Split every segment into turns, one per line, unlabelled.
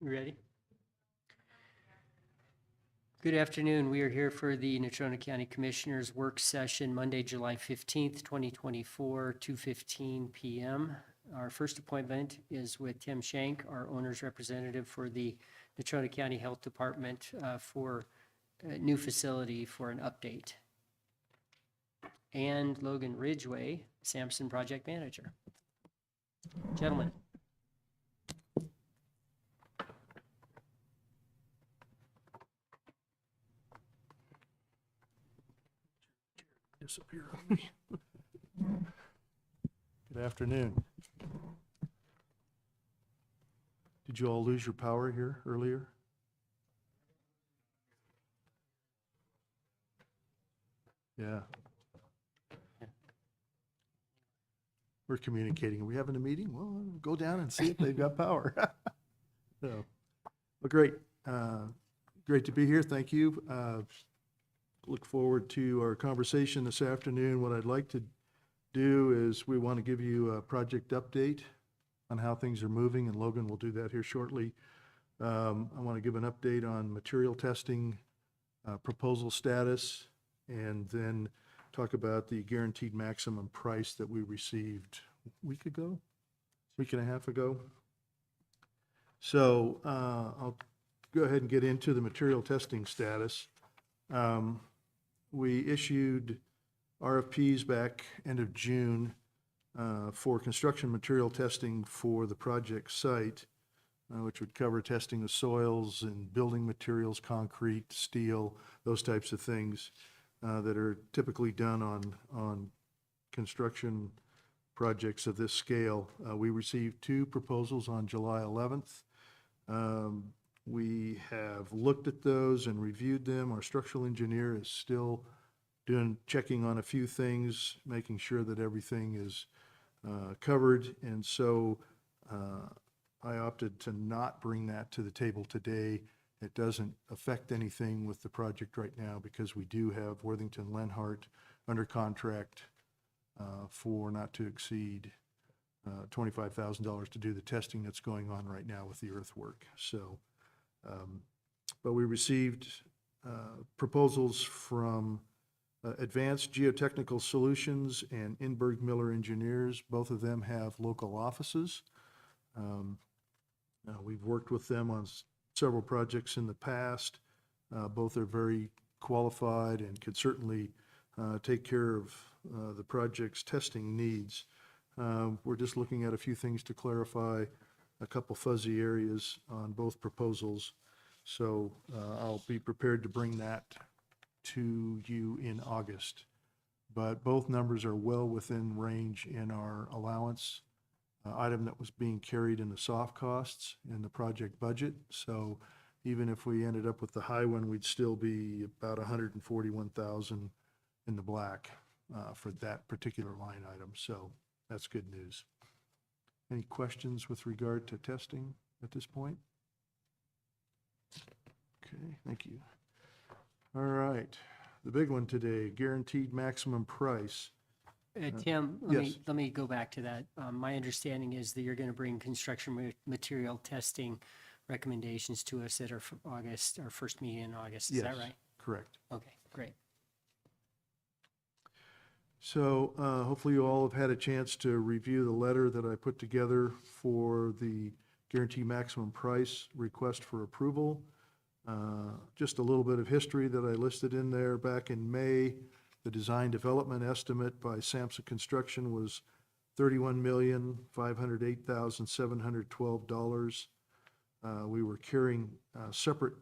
You ready? Good afternoon. We are here for the Natrona County Commissioners Work Session, Monday, July 15th, 2024, 2:15 p.m. Our first appointment is with Tim Shank, our owner's representative for the Natrona County Health Department for a new facility for an update. And Logan Ridgway, Sampson Project Manager. Gentlemen.
Disappear on me. Good afternoon. Did you all lose your power here earlier? Yeah. We're communicating. Are we having a meeting? Well, go down and see if they've got power. So, well, great. Great to be here. Thank you. Look forward to our conversation this afternoon. What I'd like to do is we want to give you a project update on how things are moving, and Logan will do that here shortly. I want to give an update on material testing, proposal status, and then talk about the guaranteed maximum price that we received a week and a half ago. So I'll go ahead and get into the material testing status. We issued RFPs back end of June for construction material testing for the project site, which would cover testing of soils and building materials, concrete, steel, those types of things that are typically done on construction projects of this scale. We received 2 proposals on July 11th. We have looked at those and reviewed them. Our structural engineer is still checking on a few things, making sure that everything is covered. And so I opted to not bring that to the table today. It doesn't affect anything with the project right now because we do have Worthington Lenhart under contract for not to exceed $25,000 to do the testing that's going on right now with the earthwork. So, but we received proposals from Advanced Geotechnical Solutions and Inberg Miller Engineers. Both of them have local offices. We've worked with them on several projects in the past. Both are very qualified and could certainly take care of the project's testing needs. We're just looking at a few things to clarify a couple fuzzy areas on both proposals. So I'll be prepared to bring that to you in August. But both numbers are well within range in our allowance item that was being carried in the soft costs in the project budget. So even if we ended up with the high one, we'd still be about $141,000 in the black for that particular line item. So that's good news. Any questions with regard to testing at this point? Okay, thank you. All right, the big one today, guaranteed maximum price.
Tim,
yes.
let me go back to that. My understanding is that you're going to bring construction material testing recommendations to us at our August, our first meeting in August. Is that right?
Correct.
Okay, great.
So hopefully you all have had a chance to review the letter that I put together for the guarantee maximum price request for approval. Just a little bit of history that I listed in there. Back in May, the design development estimate by Sampson Construction was $31,508,712. We were carrying separate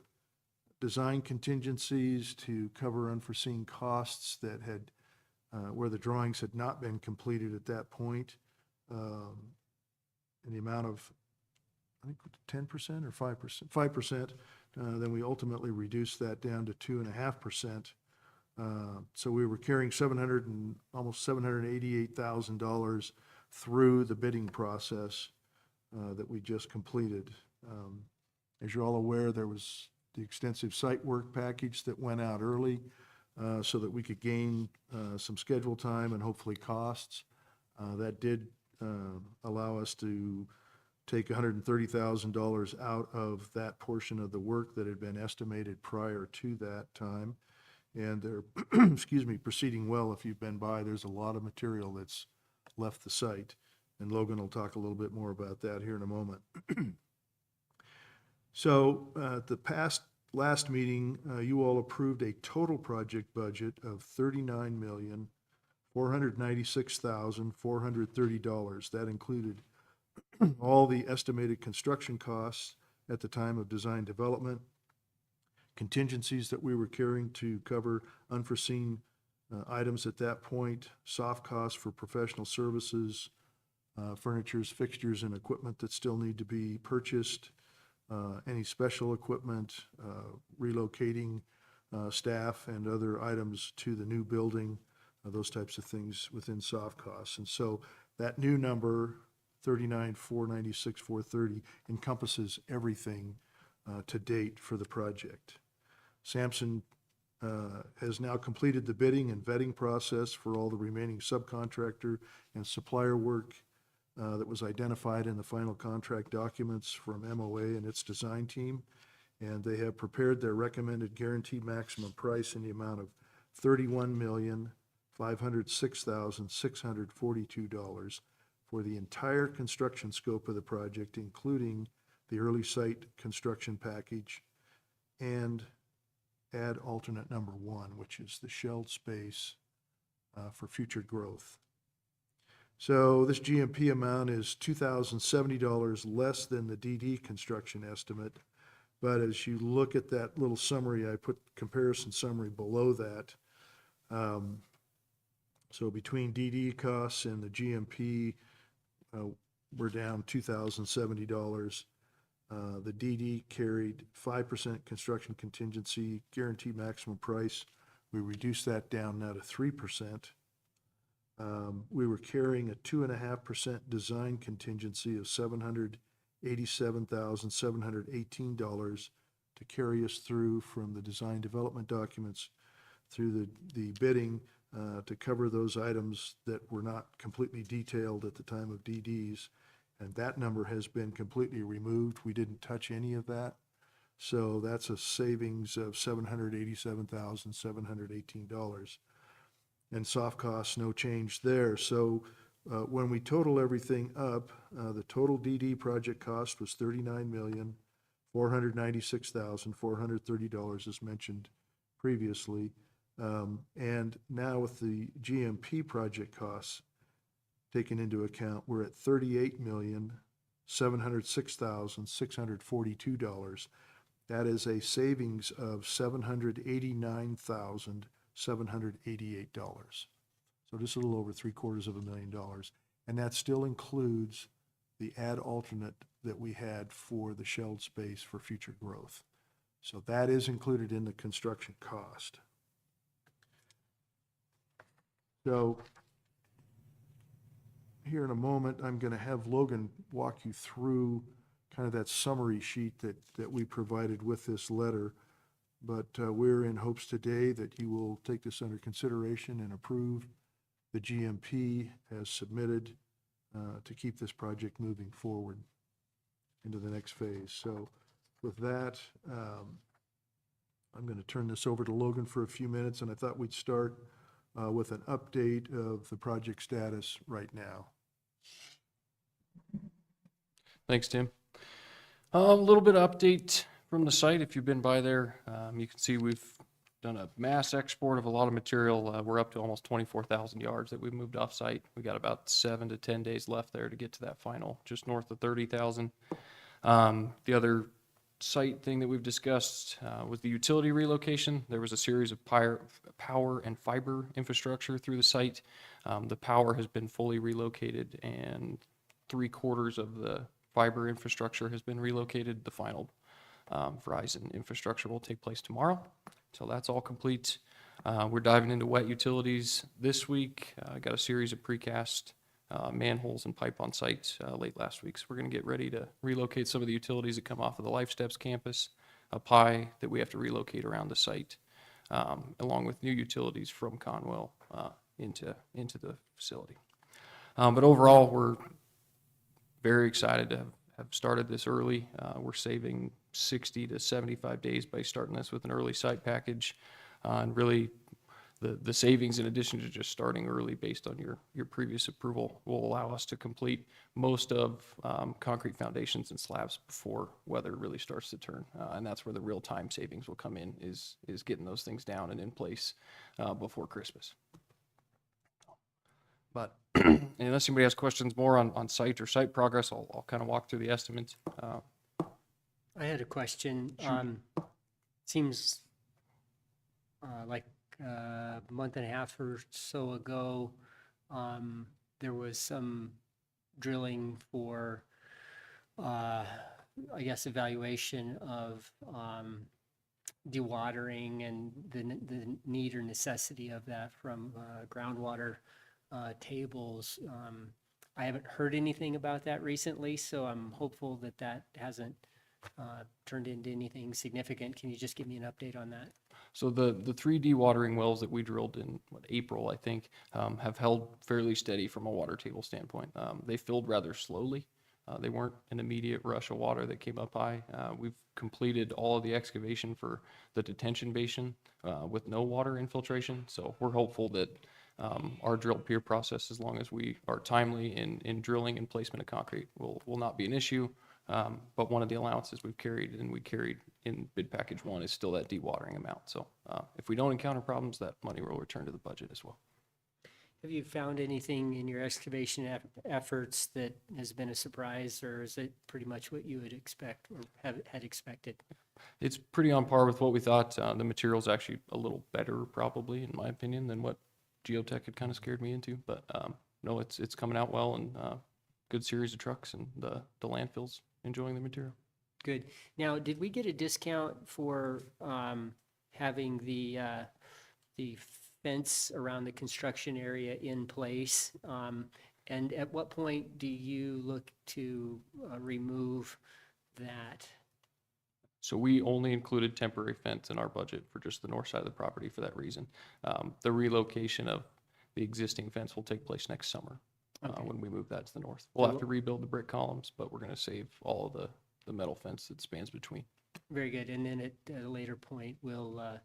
design contingencies to cover unforeseen costs that had where the drawings had not been completed at that point, in the amount of, I think, 10% or 5%, 5%. Then we ultimately reduced that down to 2.5%. So we were carrying almost $788,000 through the bidding process that we just completed. As you're all aware, there was the extensive site work package that went out early so that we could gain some schedule time and hopefully costs. That did allow us to take $130,000 out of that portion of the work that had been estimated prior to that time. And they're, excuse me, proceeding well. If you've been by, there's a lot of material that's left the site. And Logan will talk a little bit more about that here in a moment. So at the last meeting, you all approved a total project budget of $39,496,430. That included all the estimated construction costs at the time of design development, contingencies that we were carrying to cover unforeseen items at that point, soft costs for professional services, furnitures, fixtures, and equipment that still need to be purchased, any special equipment, relocating staff and other items to the new building, those types of things within soft costs. And so that new number, 39,496,430, encompasses everything to date for the project. Sampson has now completed the bidding and vetting process for all the remaining subcontractor and supplier work that was identified in the final contract documents from MOA and its design team. And they have prepared their recommended guaranteed maximum price in the amount of $31,506,642 for the entire construction scope of the project, including the early site construction package and add alternate number 1, which is the shelled space for future growth. So this GMP amount is $2,070 less than the DD construction estimate. But as you look at that little summary, I put comparison summary below that. So between DD costs and the GMP, we're down $2,070. The DD carried 5% construction contingency, guaranteed maximum price. We reduced that down now to 3%. We were carrying a 2.5% design contingency of $787,718 to carry us through from the design development documents through the bidding to cover those items that were not completely detailed at the time of DDs. And that number has been completely removed. We didn't touch any of that. So that's a savings of $787,718. And soft costs, no change there. So when we total everything up, the total DD project cost was $39,496,430, as mentioned previously. And now with the GMP project costs taken into account, we're at $38,706,642. That is a savings of $789,788. So just a little over $750,000. And that still includes the add alternate that we had for the shelled space for future growth. So that is included in the construction cost. So here in a moment, I'm going to have Logan walk you through kind of that summary sheet that we provided with this letter. But we're in hopes today that you will take this under consideration and approve the GMP as submitted to keep this project moving forward into the next phase. So with that, I'm going to turn this over to Logan for a few minutes, and I thought we'd start with an update of the project status right now.
Thanks, Tim. A little bit of update from the site. If you've been by there, you can see we've done a mass export of a lot of material. We're up to almost 24,000 yards that we've moved off site. We got about 7 to 10 days left there to get to that final, just north of 30,000. The other site thing that we've discussed was the utility relocation. There was a series of power and fiber infrastructure through the site. The power has been fully relocated, and 3/4 of the fiber infrastructure has been relocated. The final Verizon infrastructure will take place tomorrow. So that's all complete. We're diving into wet utilities this week. I got a series of precast manholes and pipe on site late last week. So we're going to get ready to relocate some of the utilities that come off of the Life Steps campus, a PI that we have to relocate around the site, along with new utilities from Conwell into the facility. But overall, we're very excited to have started this early. We're saving 60 to 75 days by starting this with an early site package. And really, the savings, in addition to just starting early based on your previous approval, will allow us to complete most of concrete foundations and slabs before weather really starts to turn. And that's where the real time savings will come in, is getting those things down and in place before Christmas. But unless anybody has questions more on site or site progress, I'll kind of walk through the estimates.
I had a question. Seems like a month and a half or so ago, there was some drilling for, I guess, evaluation of dewatering and the need or necessity of that from groundwater tables. I haven't heard anything about that recently, so I'm hopeful that that hasn't turned into anything significant. Can you just give me an update on that?
So the 3 dewatering wells that we drilled in April, I think, have held fairly steady from a water table standpoint. They filled rather slowly. They weren't an immediate rush of water that came up high. We've completed all of the excavation for the detention basin with no water infiltration. So we're hopeful that our drill pier process, as long as we are timely in drilling and placement of concrete, will not be an issue. But one of the allowances we carried in bid package 1 is still that dewatering amount. So if we don't encounter problems, that money will return to the budget as well.
Have you found anything in your excavation efforts that has been a surprise, or is it pretty much what you would expect or had expected?
It's pretty on par with what we thought. The material's actually a little better, probably, in my opinion, than what Geotech had kind of scared me into. But no, it's coming out well, and good series of trucks, and the landfill's enjoying the material.
Good. Now, did we get a discount for having the fence around the construction area in place? And at what point do you look to remove that?
So we only included temporary fence in our budget for just the north side of the property for that reason. The relocation of the existing fence will take place next summer.
Okay.
When we move that to the north. We'll have to rebuild the brick columns, but we're going to save all of the metal fence that spans between.
Very good. And then at a later point, we'll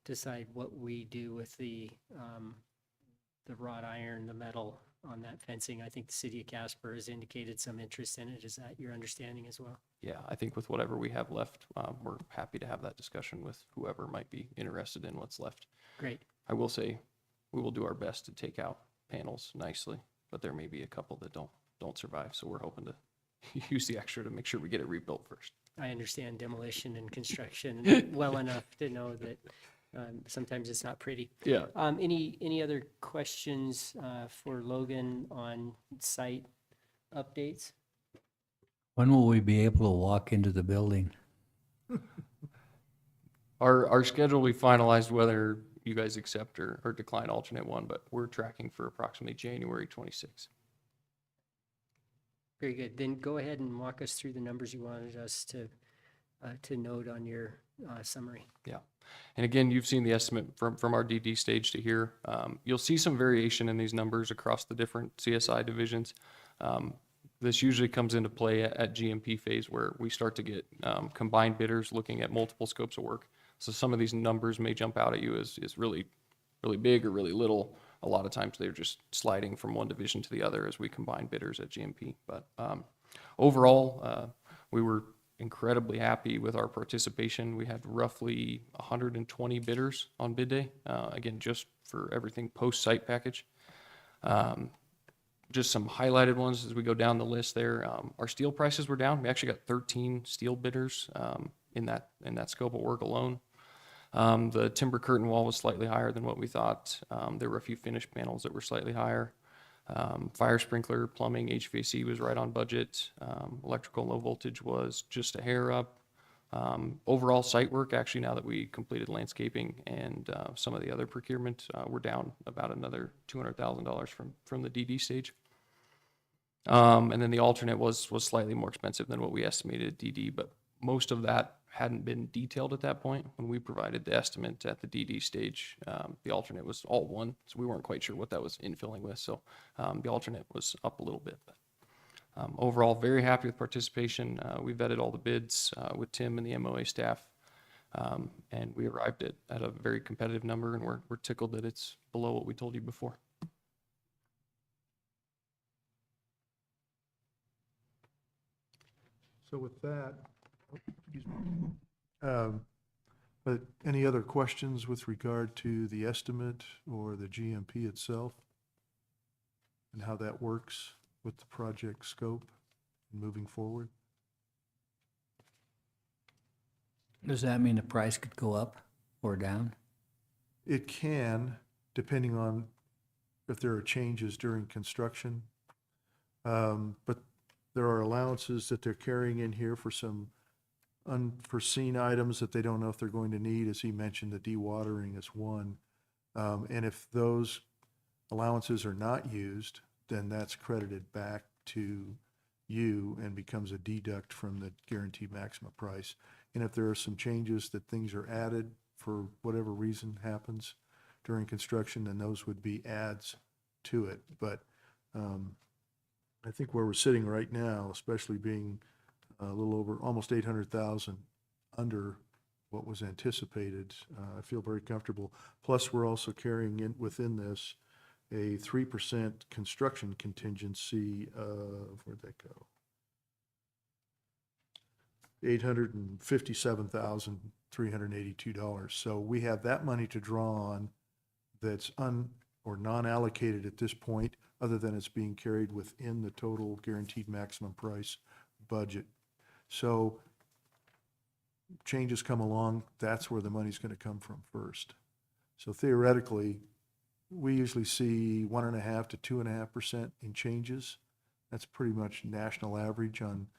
decide what we do with the wrought iron, the metal on that fencing. I think the city of Casper has indicated some interest in it. Is that your understanding as well?
Yeah, I think with whatever we have left, we're happy to have that discussion with whoever might be interested in what's left.
Great.
I will say we will do our best to take out panels nicely, but there may be a couple that don't survive. So we're hoping to use the extra to make sure we get it rebuilt first.
I understand demolition and construction well enough to know that sometimes it's not pretty.
Yeah.
Any other questions for Logan on site updates?
When will we be able to walk into the building?
Our schedule, we finalized whether you guys accept or decline alternate 1, but we're tracking for approximately January 26th.
Very good. Then go ahead and walk us through the numbers you wanted us to note on your summary.
Yeah. And again, you've seen the estimate from our DD stage to here. You'll see some variation in these numbers across the different CSI divisions. This usually comes into play at GMP phase, where we start to get combined bidders looking at multiple scopes of work. So some of these numbers may jump out at you as really, really big or really little. A lot of times they're just sliding from one division to the other as we combine bidders at GMP. But overall, we were incredibly happy with our participation. We had roughly 120 bidders on bid day, again, just for everything post-site package. Just some highlighted ones as we go down the list there. Our steel prices were down. We actually got 13 steel bidders in that scope of work alone. The timber curtain wall was slightly higher than what we thought. There were a few finished panels that were slightly higher. Fire sprinkler, plumbing, HVAC was right on budget. Electrical low voltage was just a hair up. Overall site work, actually, now that we completed landscaping and some of the other procurement, we're down about another $200,000 from the DD stage. And then the alternate was slightly more expensive than what we estimated at DD, but most of that hadn't been detailed at that point. When we provided the estimate at the DD stage, the alternate was all one, so we weren't quite sure what that was infilling with. So the alternate was up a little bit. Overall, very happy with participation. We vetted all the bids with Tim and the MOA staff, and we arrived at a very competitive number, and we're tickled that it's below what we told you before.
So with that, excuse me. But any other questions with regard to the estimate or the GMP itself? And how that works with the project scope and moving forward?
Does that mean the price could go up or down?
It can, depending on if there are changes during construction. But there are allowances that they're carrying in here for some unforeseen items that they don't know if they're going to need. As he mentioned, the dewatering is one. And if those allowances are not used, then that's credited back to you and becomes a deduct from the guaranteed maximum price. And if there are some changes that things are added for whatever reason happens during construction, then those would be adds to it. But I think where we're sitting right now, especially being a little over, almost 800,000 under what was anticipated, I feel very comfortable. Plus, we're also carrying in within this a 3% construction contingency of, where'd that go? $857,382. So we have that money to draw on that's or non-allocated at this point, other than it's being carried within the total guaranteed maximum price budget. So changes come along, that's where the money's going to come from first. So theoretically, we usually see 1.5% to 2.5% in changes. That's pretty much national average on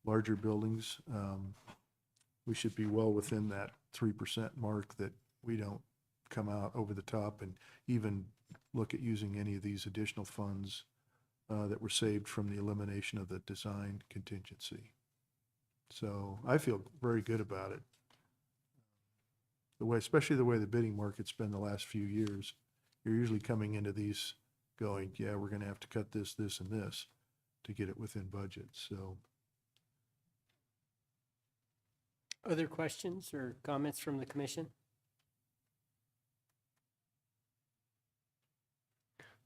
larger buildings. We should be well within that 3% mark, that we don't come out over the top and even look at using any of these additional funds that were saved from the elimination of the design contingency. So I feel very good about it. Especially the way the bidding market's been the last few years. You're usually coming into these going, yeah, we're going to have to cut this, this, and this to get it within budget. So
Other questions or comments from the commission?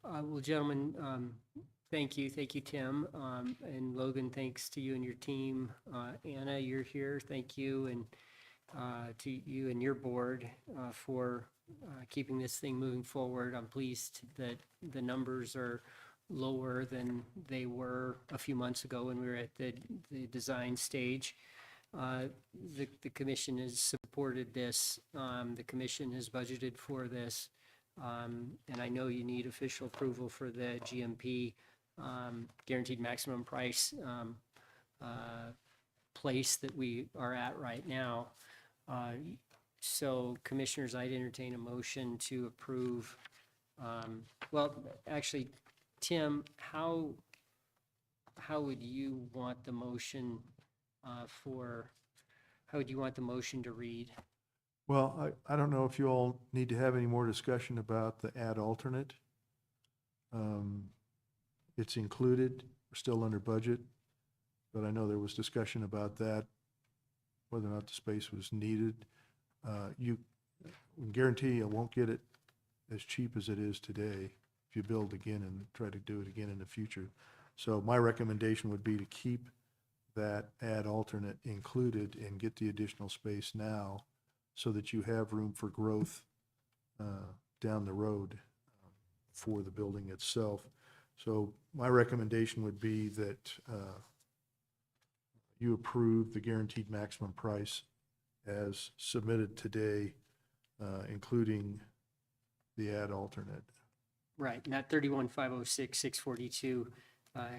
Well, gentlemen, thank you. Thank you, Tim. And Logan, thanks to you and your team. Anna, you're here. Thank you. And to you and your board for keeping this thing moving forward. I'm pleased that the numbers are lower than they were a few months ago when we were at the design stage. The commission has supported this. The commission has budgeted for this. And I know you need official approval for the GMP, guaranteed maximum price place that we are at right now. So commissioners, I'd entertain a motion to approve. Well, actually, Tim, how would you want the motion how would you want the motion to read?
well, I don't know if you all need to have any more discussion about the ad alternate. It's included, we're still under budget, but I know there was discussion about that, whether or not the space was needed. You guarantee I won't get it as cheap as it is today if you build again and try to do it again in the future. So my recommendation would be to keep that ad alternate included and get the additional space now so that you have room for growth down the road for the building itself. So my recommendation would be that you approve the guaranteed maximum price as submitted today, including the ad alternate.
Right, and that 31,506, 642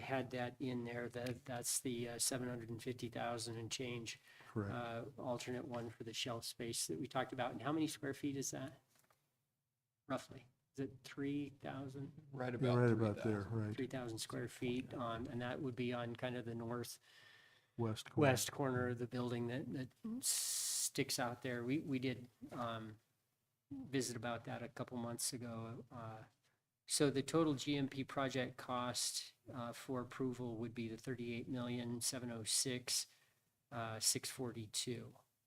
had that in there. That's the 750,000 and change.
Correct.
Alternate one for the shelf space that we talked about. And how many square feet is that? Roughly? Is it 3,000?
Right
Yeah,
about
right about there, right.
3,000 square feet and that would be on kind of the
West corner.
west corner of the building that sticks out there. We did visit about that a couple months ago. So the total GMP project cost for approval would be the 38,706,642,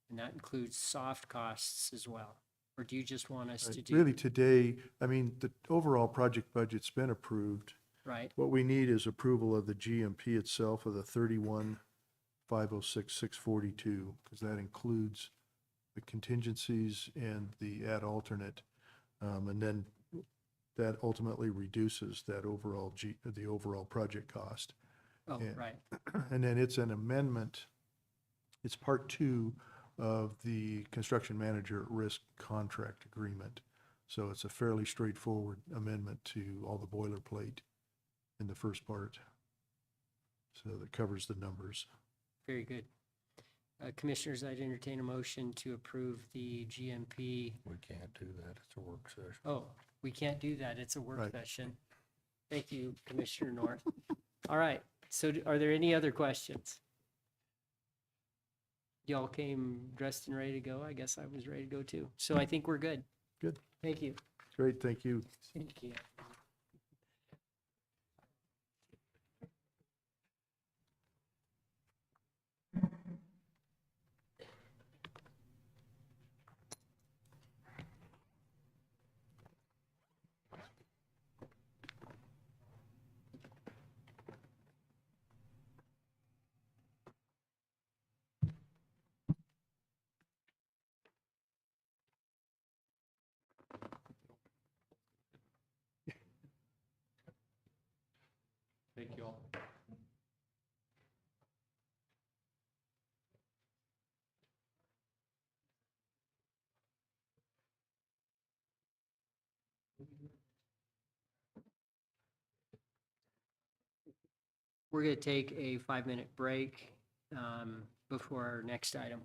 and that includes soft costs as well. Or do you just want us to do?
Really, today, I mean, the overall project budget's been approved.
Right,
What we need is approval of the GMP itself of the 31,506,642, because that includes the contingencies and the ad alternate. And then that ultimately reduces that overall the overall project cost.
oh,
Yeah.
right,
And then it's an amendment, it's part two of the construction manager at risk contract agreement. So it's a fairly straightforward amendment to all the boilerplate in the first part. So that covers the numbers.
very good. Commissioners, I'd entertain a motion to approve the GMP.
We can't do that. It's a work session.
Oh, we can't do that. It's a work
Right.
session. Thank you, Commissioner North. All right, so are there any other questions? Y'all came dressed and ready to go. I guess I was ready to go too. So I think we're good.
Good.
Thank you.
Great, thank you.
Thank you.
Thank you all.
We're going to take a 5-minute break before our next item.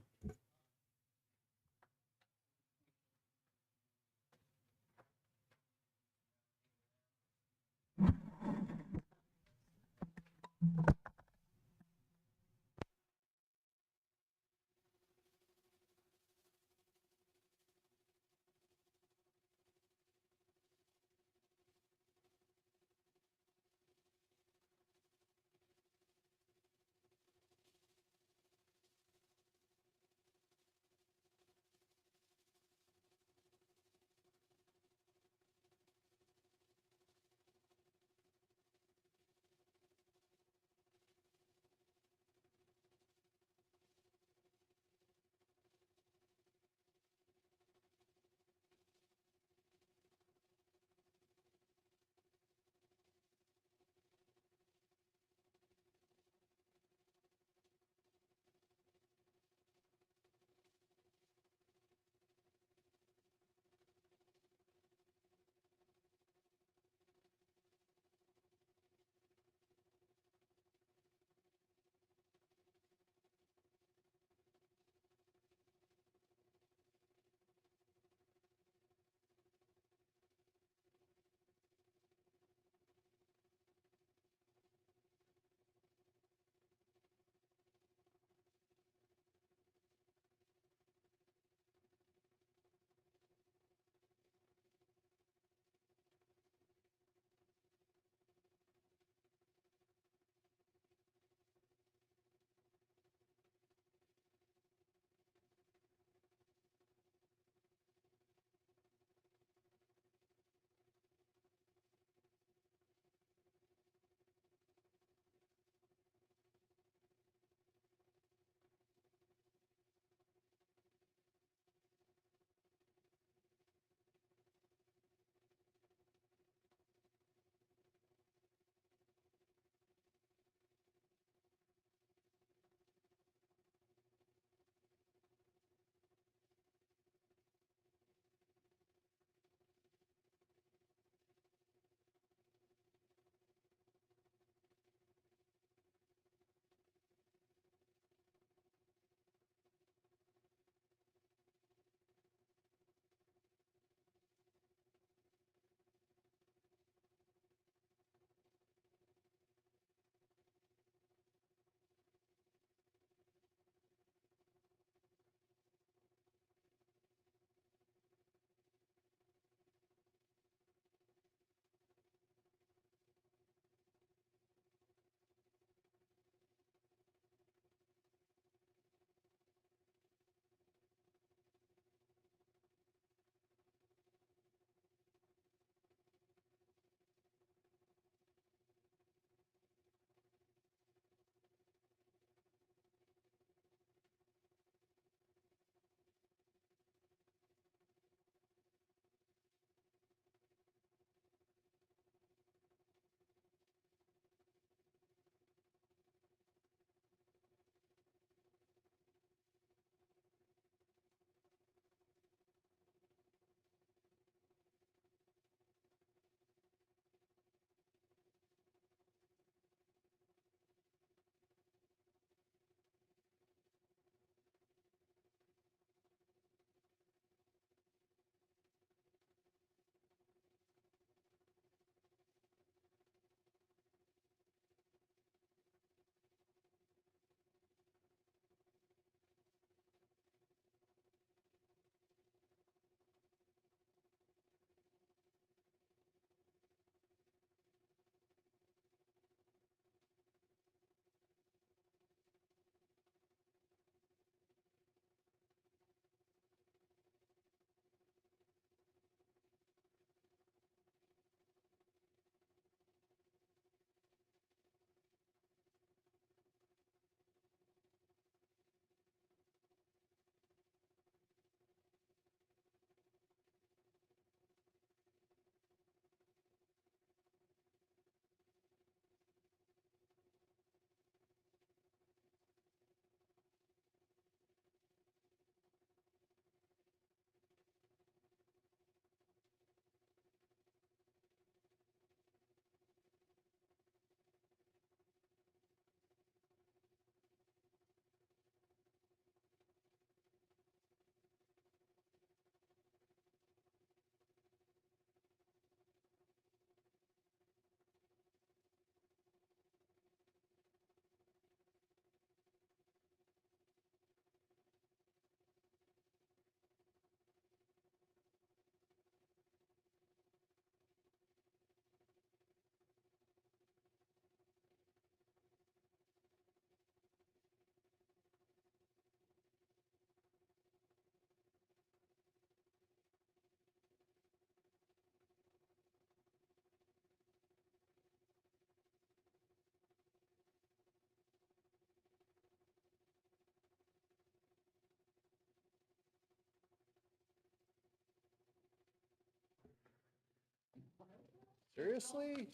Seriously?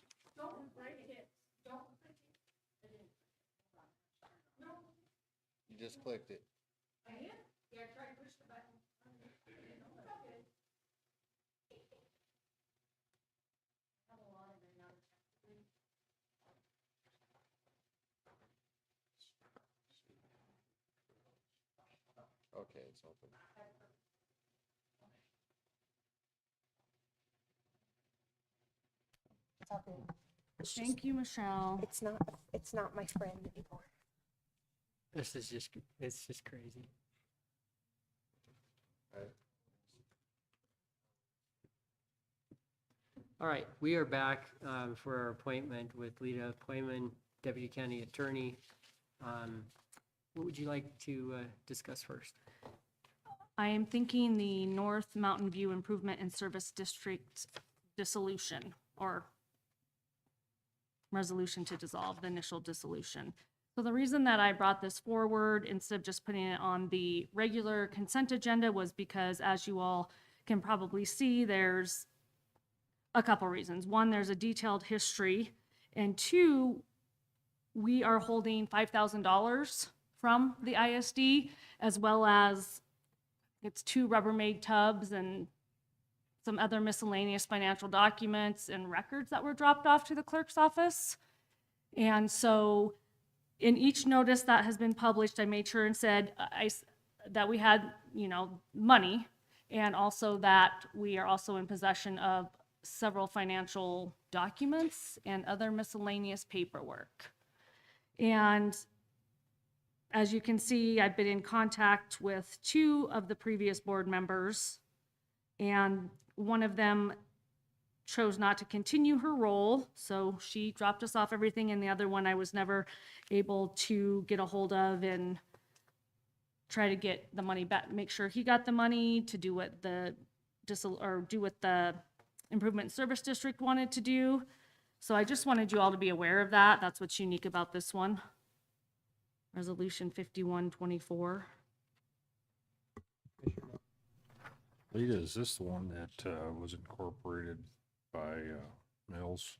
You just clicked it. Okay, it's open.
Thank you, Michelle.
It's not my friend anymore.
It's just crazy. All right, we are back for our appointment with Lita Poyman, Deputy County Attorney. What would you like to discuss first?
I am thinking the North Mountain View Improvement and Service District dissolution or resolution to dissolve, the initial dissolution. So the reason that I brought this forward instead of just putting it on the regular consent agenda was because, as you all can probably see, there's a couple reasons. One, there's a detailed history, and two, we are holding $5,000 from the ISD, as well as it's 2 Rubbermaid tubs and some other miscellaneous financial documents and records that were dropped off to the clerk's office. And so in each notice that has been published, I made sure and said that we had, money, and also that we are also in possession of several financial documents and other miscellaneous paperwork. And as you can see, I've been in contact with 2 of the previous board members, and one of them chose not to continue her role, so she dropped us off everything, and the other one I was never able to get a hold of and try to get the money back, make sure he got the money to do what the Improvement and Service District wanted to do. So I just wanted you all to be aware of that. That's what's unique about this one. Resolution 5124.
Lita, is this the one that was incorporated by Mills?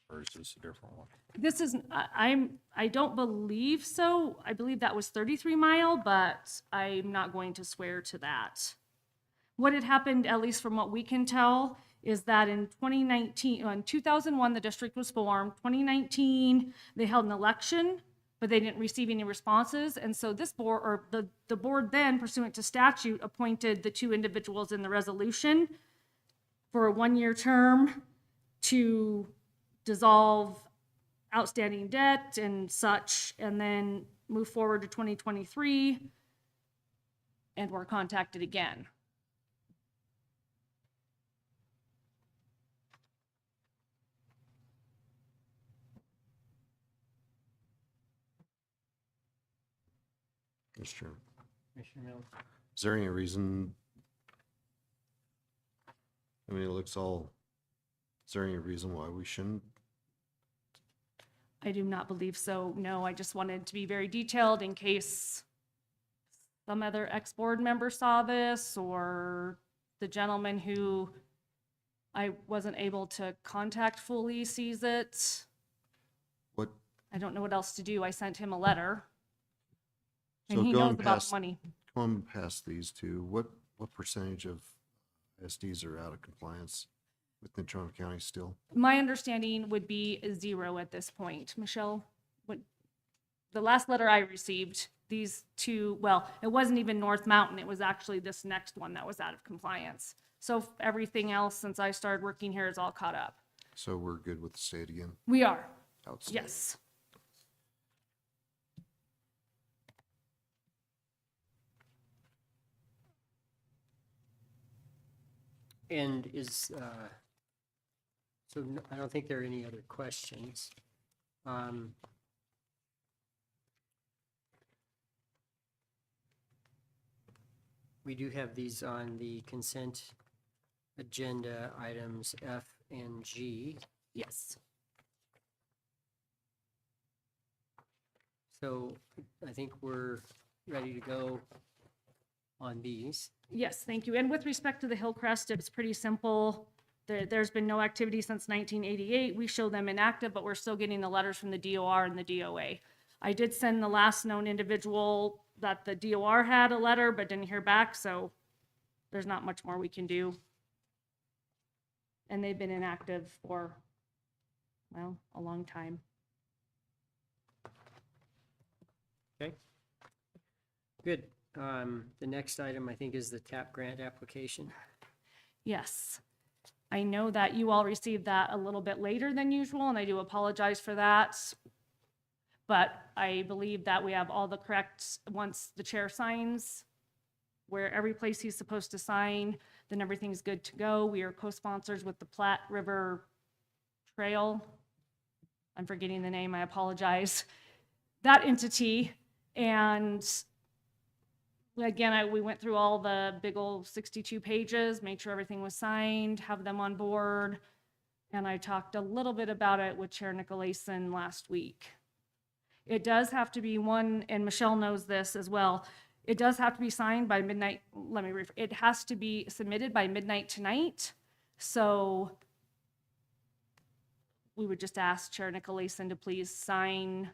Or is this a different one?
This is, I don't believe so. I believe that was 33 Mile, but I'm not going to swear to that. What had happened, at least from what we can tell, is that in 2001, the district was formed. 2019, they held an election, but they didn't receive any responses. And so this board, or the board then, pursuant to statute, appointed the 2 individuals in the resolution for a 1-year term to dissolve outstanding debt and such, and then move forward to 2023, and were contacted again.
Mr. Chairman.
Commissioner Mills?
Is there any reason? I mean, it looks all, is there any reason why we shouldn't?
I do not believe so. No, I just wanted to be very detailed in case some other ex-board member saw this, or the gentleman who I wasn't able to contact fully sees it.
What,
I don't know what else to do. I sent him a letter.
so
And he knows
going
about
past,
the money.
going past these 2, what percentage of ISDs are out of compliance with Natrona County still?
My understanding would be 0 at this point. Michelle, the last letter I received, these 2, well, it wasn't even North Mountain. It was actually this next one that was out of compliance. So everything else since I started working here is all caught up.
So we're good with the state again?
We are,
Outstanding.
yes.
And I don't think there are any other questions. We do have these on the consent agenda, items F and G.
Yes.
So I think we're ready to go on these.
Yes, thank you. And with respect to the Hillcrest, it's pretty simple. There's been no activity since 1988. We show them inactive, but we're still getting the letters from the DOR and the DOA. I did send the last known individual that the DOR had a letter, but didn't hear back, so there's not much more we can do. And they've been inactive for, well, a long time.
Okay. Good. The next item, I think, is the TAP grant application.
Yes. I know that you all received that a little bit later than usual, and I do apologize for that. But I believe that we have all the correct, once the chair signs, where every place he's supposed to sign, then everything's good to go. We are co-sponsors with the Platte River Trail. I'm forgetting the name, I apologize. That entity, and again, we went through all the big old 62 pages, made sure everything was signed, have them on board. And I talked a little bit about it with Chair Nicolason last week. It does have to be one, and Michelle knows this as well. It does have to be signed by midnight. It has to be submitted by midnight tonight. So we would just ask Chair Nicolason to please sign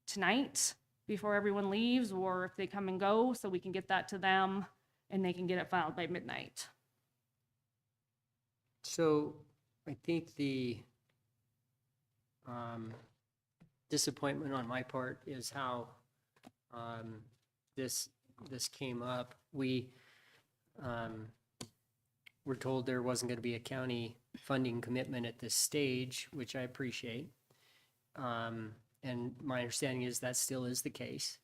tonight before everyone leaves, or if they come and go, so we can get that to them and they can get it filed by midnight.
So I think the disappointment on my part is how this came up. We were told there wasn't going to be a county funding commitment at this stage, which I appreciate. And my understanding is that still is the case.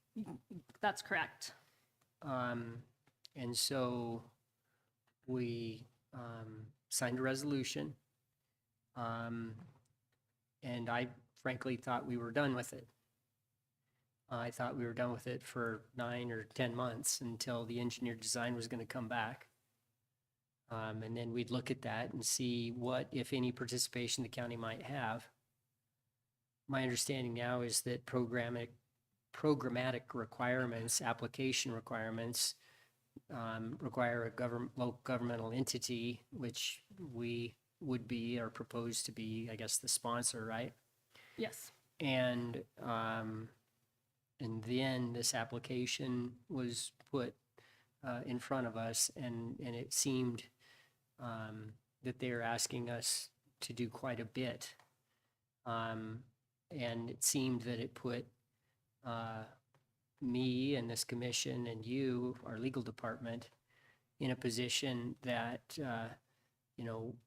That's correct.
And so we signed a resolution. And I frankly thought we were done with it. I thought we were done with it for 9 or 10 months until the engineered design was going to come back. And then we'd look at that and see what, if any, participation the county might have. My understanding now is that programmatic requirements, application requirements, require a local governmental entity, which we would be or propose to be, I guess, the sponsor, right?
Yes.
And then this application was put in front of us, and it seemed that they were asking us to do quite a bit. And it seemed that it put me and this commission and you, our legal department, in a position that,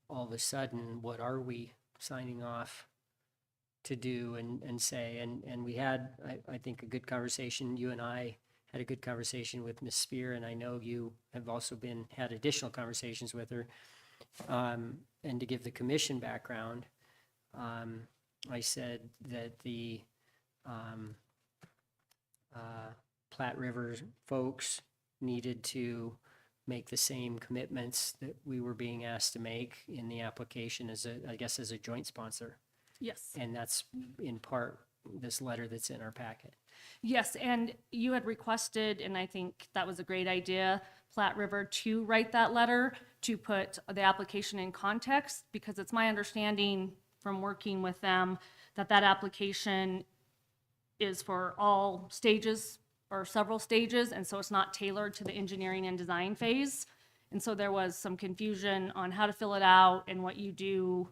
all of a sudden, what are we signing off to do and say? And we had, I think, a good conversation. You and I had a good conversation with Ms. Spear, and I know you have also had additional conversations with her. And to give the commission background, I said that the Platte River folks needed to make the same commitments that we were being asked to make in the application as a joint sponsor.
Yes.
And that's in part this letter that's in our packet.
Yes, and you had requested, and I think that was a great idea, Platte River to write that letter to put the application in context, because it's my understanding from working with them that application is for all stages or several stages, and so it's not tailored to the engineering and design phase. And so there was some confusion on how to fill it out and what you do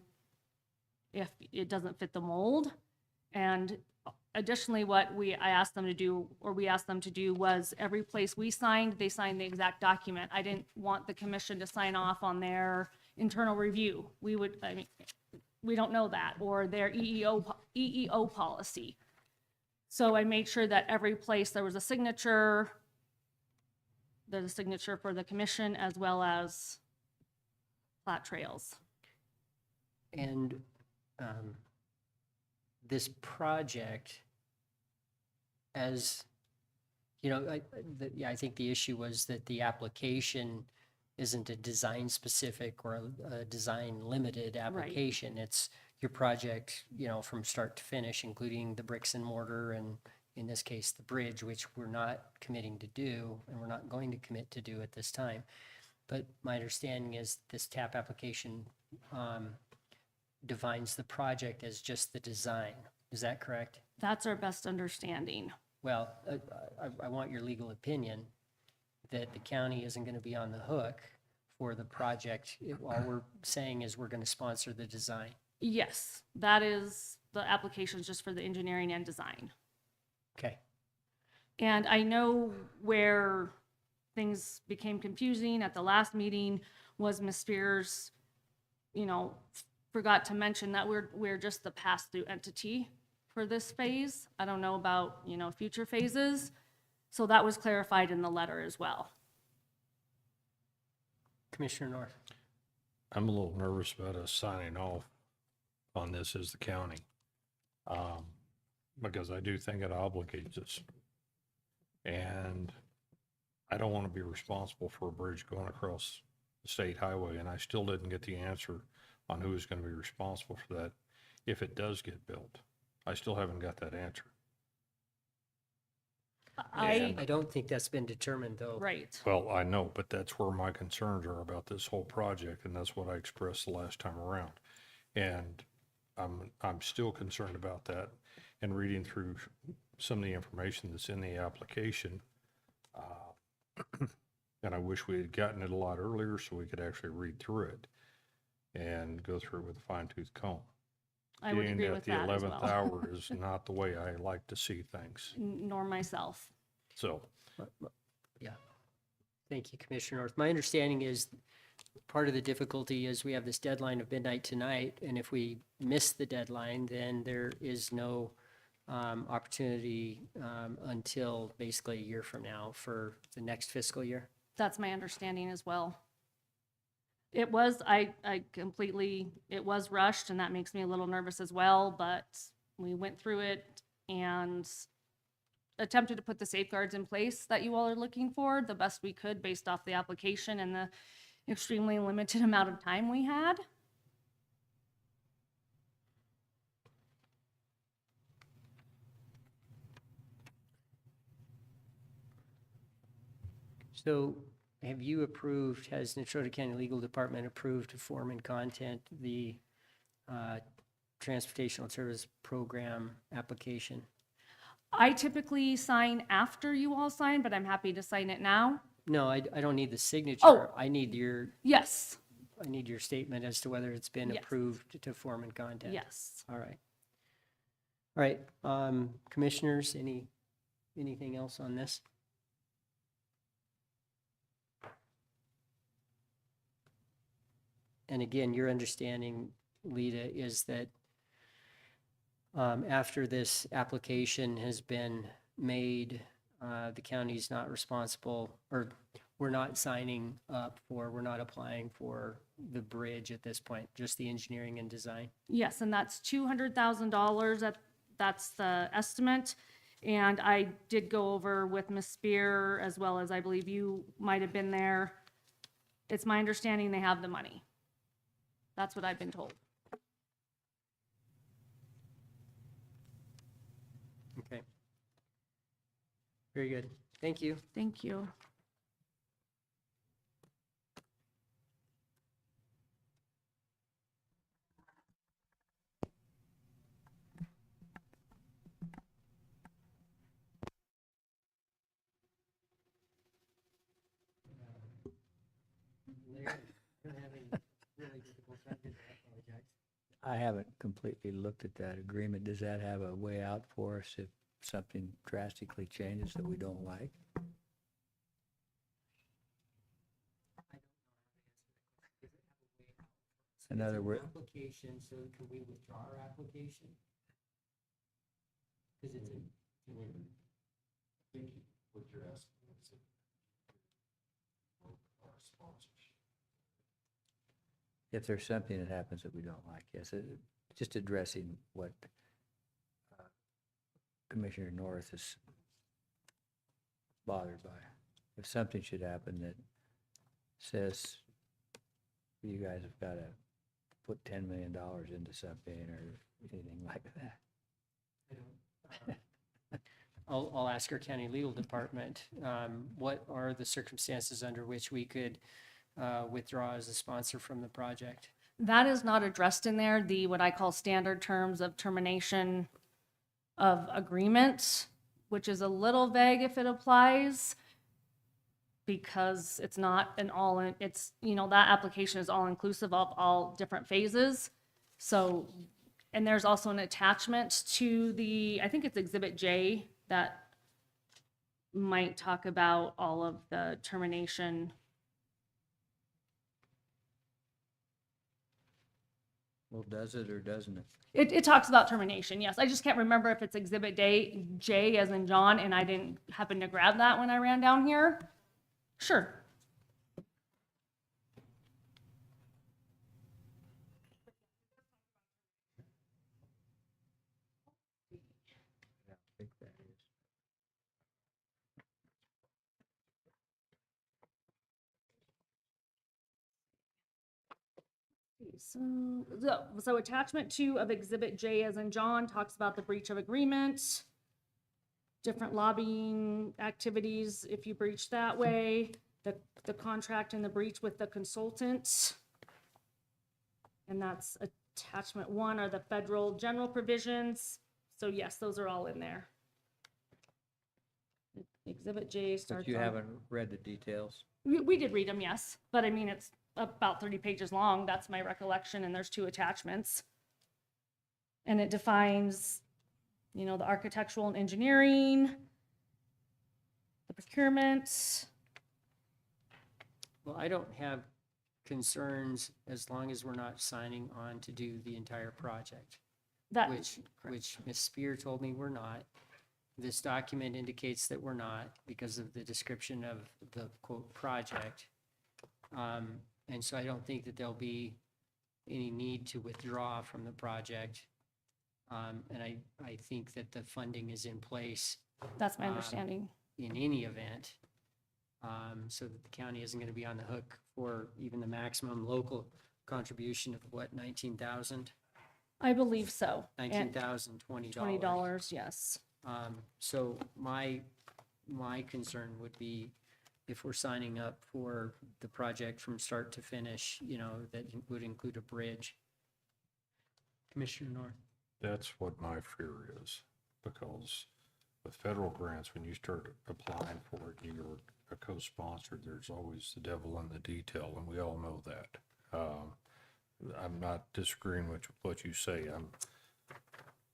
if it doesn't fit the mold. And additionally, what we asked them to do was every place we signed, they signed the exact document. I didn't want the commission to sign off on their internal review. We don't know that, or their EEO policy. So I made sure that every place there was a signature. There's a signature for the commission as well as Platte Trails.
And this project, as you know, I think the issue was that the application isn't a design specific or a design limited application. It's your project, from start to finish, including the bricks and mortar, and in this case, the bridge, which we're not committing to do, and we're not going to commit to do at this time. But my understanding is this TAP application defines the project as just the design. Is that correct?
That's our best understanding.
Well, I want your legal opinion that the county isn't going to be on the hook for the project. All we're saying is we're going to sponsor the design.
Yes, that is, the application's just for the engineering and design.
Okay.
And I know where things became confusing at the last meeting was Ms. Spears, forgot to mention that we're just the pass-through entity for this phase. I don't know about, future phases. So that was clarified in the letter as well.
Commissioner North.
I'm a little nervous about us signing off on this as the county. Because I do think it obligates us. And I don't want to be responsible for a bridge going across the state highway, and I still didn't get the answer on who is going to be responsible for that if it does get built. I still haven't got that answer.
I don't think that's been determined, though.
Right.
Well, I know, but that's where my concerns are about this whole project, and that's what I expressed the last time around. And I'm still concerned about that, and reading through some of the information that's in the application. And I wish we had gotten it a lot earlier so we could actually read through it and go through it with a fine-tooth comb.
I would agree with that as
Getting
well.
at the 11th hour is not the way I like to see things.
Nor myself.
So,
Yeah. Thank you, Commissioner North. My understanding is part of the difficulty is we have this deadline of midnight tonight, and if we miss the deadline, then there is no opportunity until basically a year from now for the next fiscal year.
That's my understanding as well. It was, I completely, it was rushed, and that makes me a little nervous as well, but we went through it and attempted to put the safeguards in place that you all are looking for the best we could based off the application and the extremely limited amount of time we had.
So have you approved, has Natrona County Legal Department approved to form and content the Transportational Service Program application?
I typically sign after you all sign, but I'm happy to sign it now.
No, I don't need the signature.
Oh.
I need your
Yes,
statement as to whether it's been
Yes.
approved to form and content.
yes.
All right. All right, commissioners, anything else on this? And again, your understanding, Lita, is that after this application has been made, the county's not responsible, or we're not signing up for, we're not applying for the bridge at this point, just the engineering and design.
Yes, and that's $200,000. That's the estimate. And I did go over with Ms. Spear, as well as I believe you might have been there. It's my understanding they have the money. That's what I've been told.
Okay. Very good. Thank you.
Thank you.
I haven't completely looked at that agreement. Does that have a way out for us if something drastically changes that we don't like? In other words,
Application, so can we withdraw our application? Because it's a.
What you're asking is
if there's something that happens that we don't like, yes, just addressing what Commissioner North is bothered by. If something should happen that says you guys have got to put $10 million into something or anything like that.
I'll ask our county legal department, what are the circumstances under which we could withdraw as a sponsor from the project?
That is not addressed in there, the, what I call standard terms of termination of agreement, which is a little vague if it applies, because it's not an all, it's, that application is all inclusive of all different phases. So, and there's also an attachment to the, I think it's Exhibit J, that might talk about all of the termination.
Well, does it or doesn't it?
It talks about termination, yes. I just can't remember if it's Exhibit J as in John, and I didn't happen to grab that when I ran down here. Sure.
I think that is.
So attachment 2 of Exhibit J as in John talks about the breach of agreement, different lobbying activities if you breach that way, the contract and the breach with the consultant. And that's attachment 1 are the federal general provisions. So yes, those are all in there. Exhibit J starts
But you
on-
haven't read the details?
We did read them, yes, but I mean, it's about 30 pages long, that's my recollection, and there's 2 attachments. And it defines, the architectural and engineering, the procurement.
Well, I don't have concerns as long as we're not signing on to do the entire project,
That,
which Ms. Spear told me we're not. This document indicates that we're not because of the description of the quote project. And so I don't think that there'll be any need to withdraw from the project. And I think that the funding is in place
that's my understanding.
in any event. So that the county isn't going to be on the hook for even the maximum local contribution of what, 19,000?
I believe so. And
$19,020.
$20, yes.
So my concern would be if we're signing up for the project from start to finish, that would include a bridge. Commissioner North?
That's what my fear is, because with federal grants, when you start applying for it, you're a co-sponsor, there's always the devil in the detail, and we all know that. I'm not disagreeing with what you say.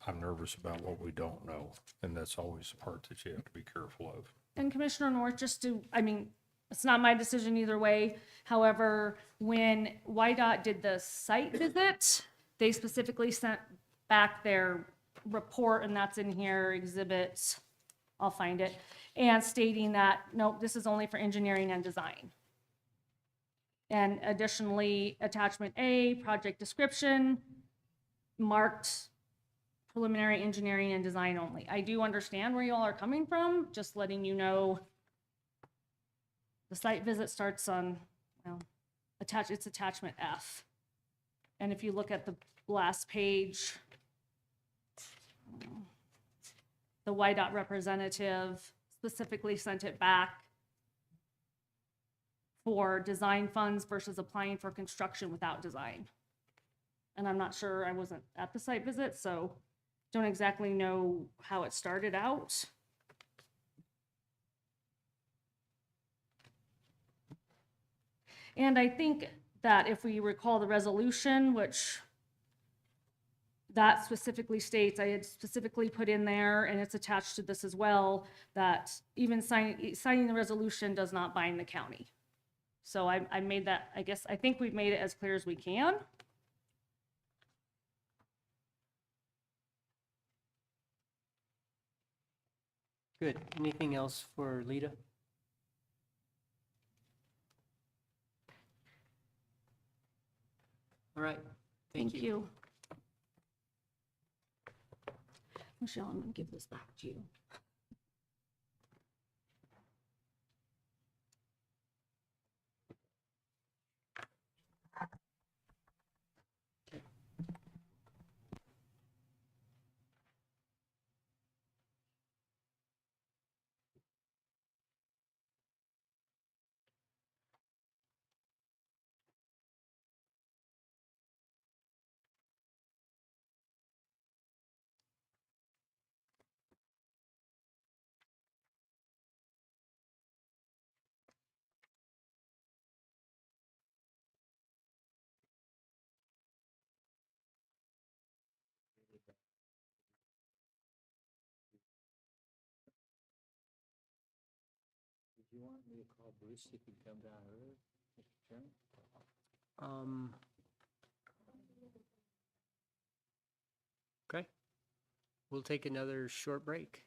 I'm nervous about what we don't know, and that's always the part that you have to be careful of.
And Commissioner North, it's not my decision either way. However, when YDOT did the site visit, they specifically sent back their report, and that's in here, exhibit, I'll find it, and stating that, nope, this is only for engineering and design. And additionally, attachment A, project description, marked preliminary engineering and design only. I do understand where you all are coming from, just letting you know the site visit starts on, it's attachment F. And if you look at the last page, the YDOT representative specifically sent it back for design funds versus applying for construction without design. And I'm not sure, I wasn't at the site visit, so don't exactly know how it started out. And I think that if we recall the resolution, which that specifically states, I had specifically put in there, and it's attached to this as well, that even signing the resolution does not bind the county. So I made that, I think we've made it as clear as we can.
Good. Anything else for Lita? All right. Thank you.
Michelle, I'm gonna give this back to you.
You want me to call Bruce if he can come down early, Mr. Chairman?
Okay. We'll take another short break.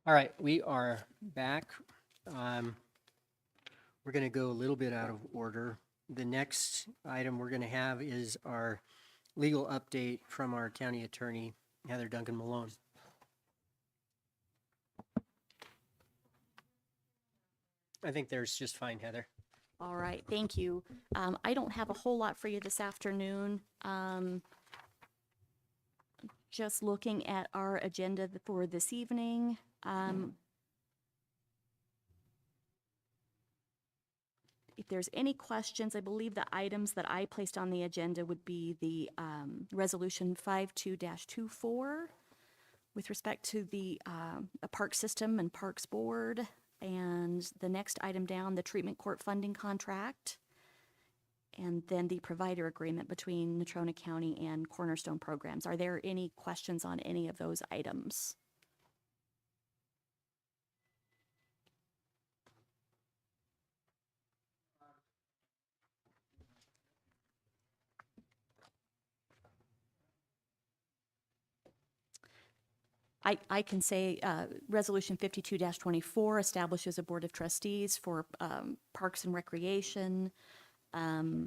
All right, we are back. We're going to go a little bit out of order. The next item we're going to have is our legal update from our county attorney, Heather Duncan Malone. I think there's just fine, Heather.
All right, thank you. I don't have a whole lot for you this afternoon. Just looking at our agenda for this evening. If there's any questions, I believe the items that I placed on the agenda would be the Resolution 52-24 with respect to the Park System and Parks Board, and the next item down, the treatment court funding contract, and then the provider agreement between Natrona County and Cornerstone Programs. Are there any questions on any of those items? I can say Resolution 52-24 establishes a Board of Trustees for Parks and Recreation. The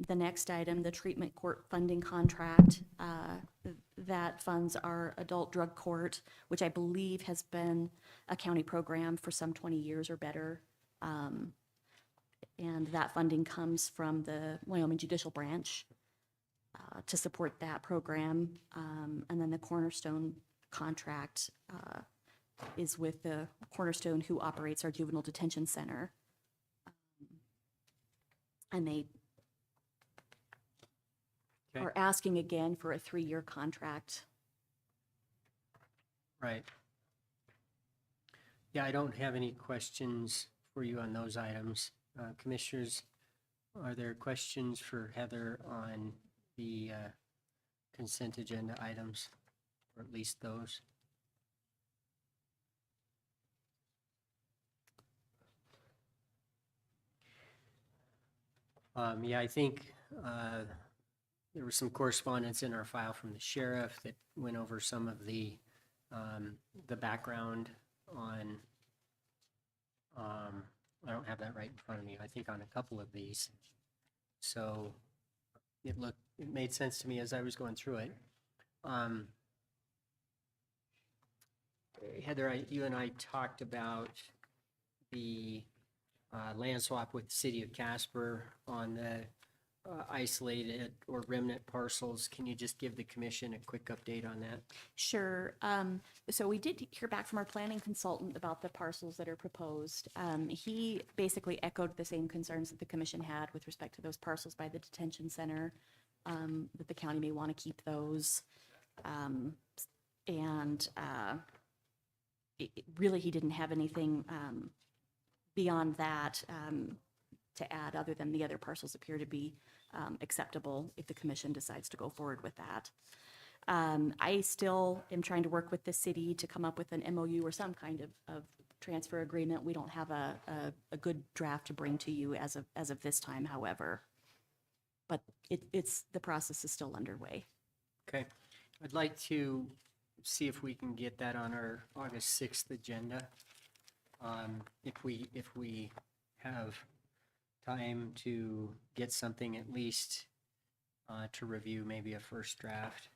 next item, the treatment court funding contract, that funds our adult drug court, which I believe has been a county program for some 20 years or better. And that funding comes from the Wyoming Judicial Branch to support that program. And then the Cornerstone contract is with the Cornerstone, who operates our juvenile detention center. And they
Okay.
are asking again for a 3-year contract.
Right. Yeah, I don't have any questions for you on those items. Commissioners, are there questions for Heather on the consent agenda items, or at least those? Yeah, I think there was some correspondence in our file from the sheriff that went over some of the background on, I don't have that right in front of me, I think on a couple of these. So it made sense to me as I was going through it. Heather, you and I talked about the land swap with the city of Casper on the isolated or remnant parcels. Can you just give the commission a quick update on that?
Sure. So we did hear back from our planning consultant about the parcels that are proposed. He basically echoed the same concerns that the commission had with respect to those parcels by the detention center, that the county may want to keep those. Really, he didn't have anything beyond that to add, other than the other parcels appear to be acceptable if the commission decides to go forward with that. I still am trying to work with the city to come up with an MOU or some kind of transfer agreement. We don't have a good draft to bring to you as of this time, however. But the process is still underway.
Okay. I'd like to see if we can get that on our August 6th agenda. If we have time to get something at least to review, maybe a first draft.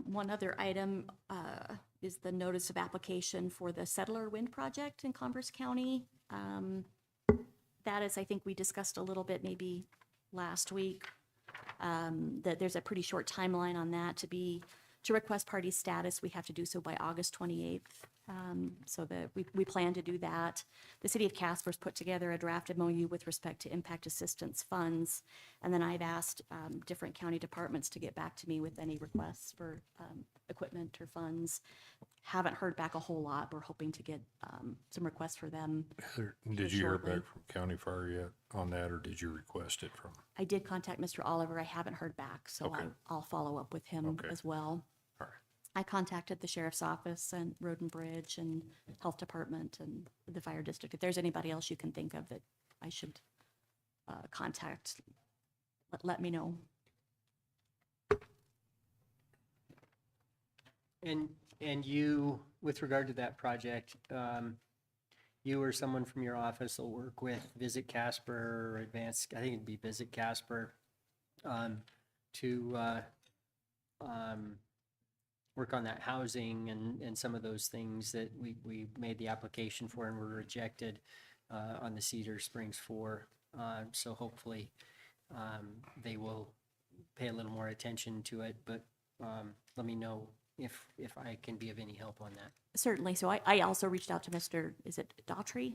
One other item is the notice of application for the Settler Wind Project in Converse County. That is, I think we discussed a little bit maybe last week, that there's a pretty short timeline on that. To request party status, we have to do so by August 28th. So that we plan to do that. The city of Casper's put together a draft MOU with respect to impact assistance funds. And then I've asked different county departments to get back to me with any requests for equipment or funds. Haven't heard back a whole lot. We're hoping to get some requests for them.
Heather, did you hear
shortly.
back from County Fire yet on that, or did you request it from?
I did contact Mr. Oliver. I haven't heard back, so
Okay.
I'll follow up with him
Okay.
as well.
All right.
I contacted the sheriff's office and Road and Bridge and Health Department and the fire district. If there's anybody else you can think of that I should contact, let me know.
And you, with regard to that project, you or someone from your office will work with Visit Casper or Advanced, I think it'd be Visit Casper, to work on that housing and some of those things that we made the application for and were rejected on the Cedar Springs 4. So hopefully they will pay a little more attention to it, but let me know if I can be of any help on that.
Certainly. So I also reached out to Mr., is it Daughtry?